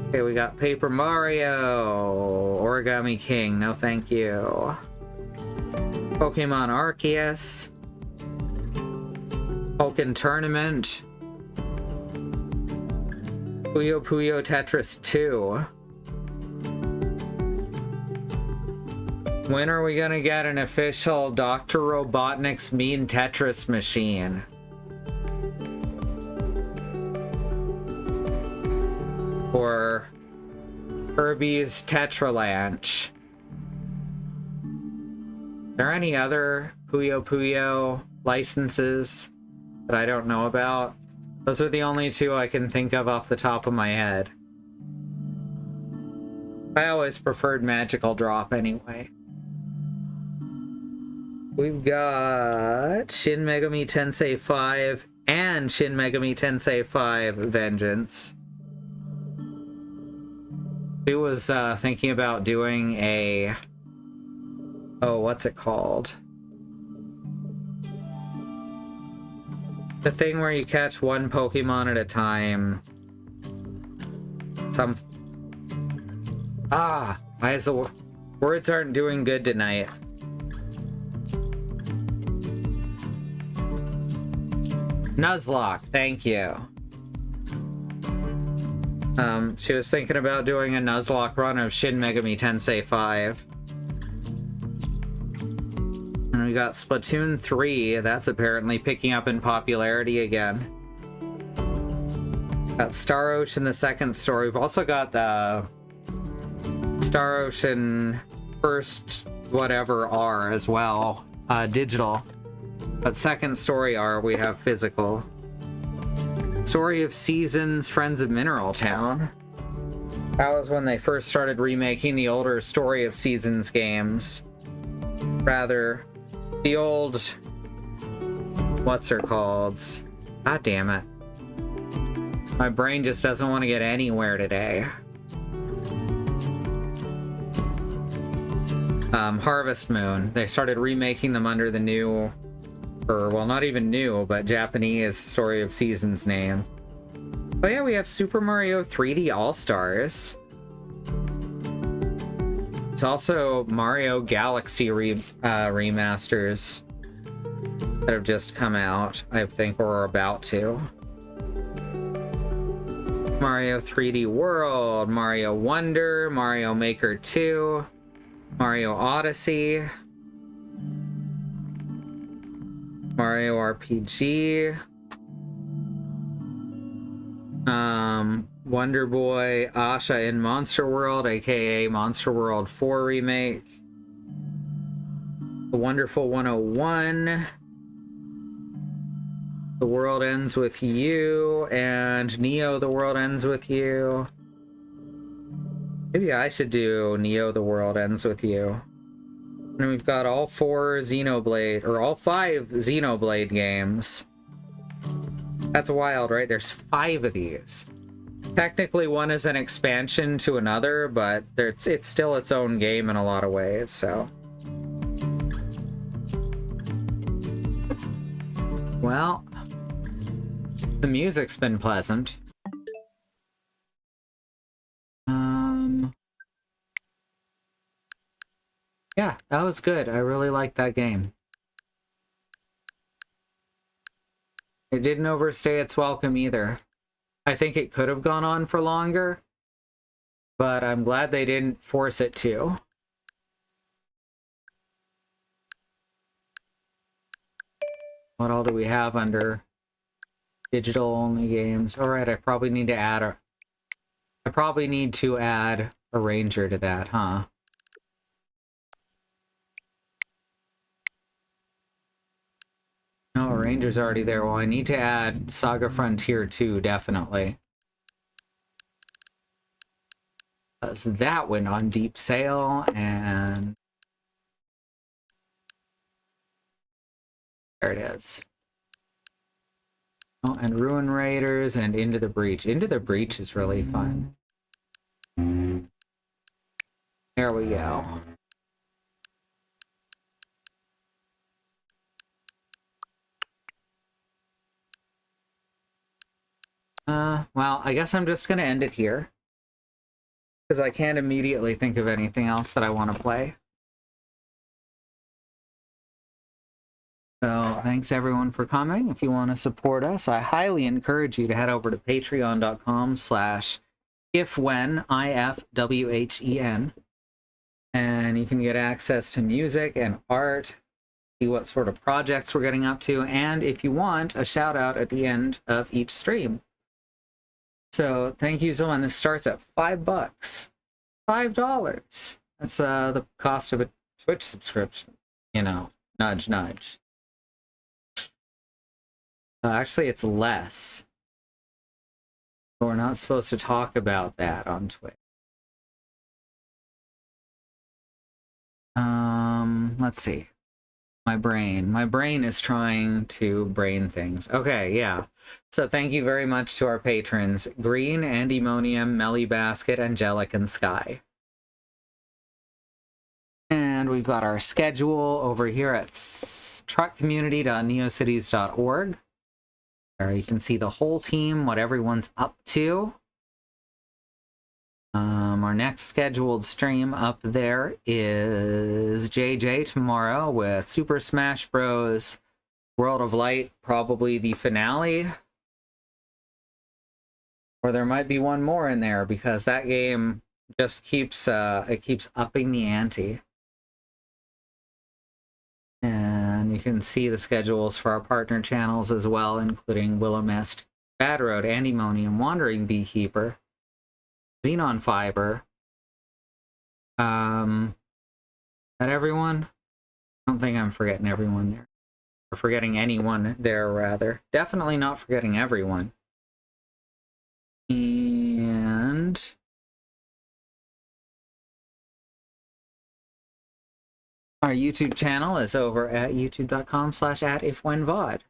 Okay, we got Paper Mario, Origami King, no thank you. Pokemon Arceus, Pokken Tournament, Puyo Puyo Tetris 2. When are we gonna get an official Dr. Robotnik's Mean Tetris machine? Or Kirby's Tetralanch. Are there any other Puyo Puyo licenses that I don't know about? Those are the only two I can think of off the top of my head. I always preferred Magical Drop anyway. We've got Shin Megami Tensei 5 and Shin Megami Tensei 5 Vengeance. He was thinking about doing a... Oh, what's it called? The thing where you catch one Pokemon at a time. Why is the words aren't doing good tonight? Nuzlocke, thank you. She was thinking about doing a Nuzlocke run of Shin Megami Tensei 5. And we got Splatoon 3, that's apparently picking up in popularity again. Got Star Ocean, the second story. We've also got the Star Ocean first whatever R as well, digital. But second story R, we have physical. Story of Seasons, Friends of Mineral Town. That was when they first started remaking the older Story of Seasons games. Rather, the old... What's her called? God damn it. My brain just doesn't want to get anywhere today. Harvest Moon. They started remaking them under the new... Or, well, not even new, but Japanese Story of Seasons name. Oh yeah, we have Super Mario 3D All-Stars. It's also Mario Galaxy remasters that have just come out, I think, or are about to. Mario 3D World, Mario Wonder, Mario Maker 2, Mario Odyssey, Mario RPG, Wonder Boy Asha in Monster World, aka Monster World 4 remake, The Wonderful 101, The World Ends With You, and Neo The World Ends With You. Maybe I should do Neo The World Ends With You. And we've got all 4 Xenoblade, or all 5 Xenoblade games. That's wild, right? There's 5 of these. Technically, one is an expansion to another, but it's still its own game in a lot of ways, so. Well, the music's been pleasant. Yeah, that was good. I really liked that game. It didn't overstay its welcome either. I think it could have gone on for longer, but I'm glad they didn't force it to. What all do we have under Digital only games. All right, I probably need to add a ranger to that, huh? No, a ranger's already there. Well, I need to add Saga Frontier 2, definitely. Because that went on deep sale, and there it is. Oh, and Ruin Raiders and Into the Breach. Into the Breach is really fun. There we go. Well, I guess I'm just gonna end it here. Because I can't immediately think of anything else that I want to play. So thanks everyone for coming. If you want to support us, I highly encourage you to head over to patreon.com/ifwhen, IFWHEN. And you can get access to music and art, see what sort of projects we're getting up to, and if you want, a shout out at the end of each stream. So thank you so much. This starts at $5. $5. That's the cost of a Twitch subscription. You know, nudge, nudge. Actually, it's less. But we're not supposed to talk about that on Twitch. Let's see. My brain is trying to brain things. Okay, yeah. So thank you very much to our patrons, Green, Andymonium, Melly Basket, Angelic, and Sky. And we've got our schedule over here at truckcommunity.neocities.org. There you can see the whole team, what everyone's up to. Our next scheduled stream up there is JJ tomorrow with Super Smash Bros. World of Light, probably the finale. Or there might be one more in there because that game just keeps upping the ante. And you can see the schedules for our partner channels as well, including Willow Mist, Bad Road, Andymonium, Wandering Beekeeper, Xenon Fiber. That everyone? I don't think I'm forgetting everyone there. Or forgetting anyone there, rather. Definitely not forgetting everyone. And our YouTube channel is over at youtube.com/@ifwhenvod.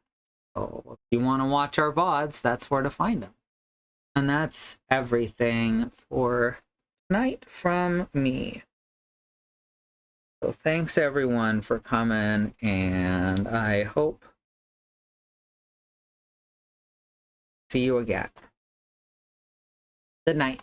So if you want to watch our VODs, that's where to find them. And that's everything for tonight from me. So thanks everyone for coming, and I hope see you again. Good night.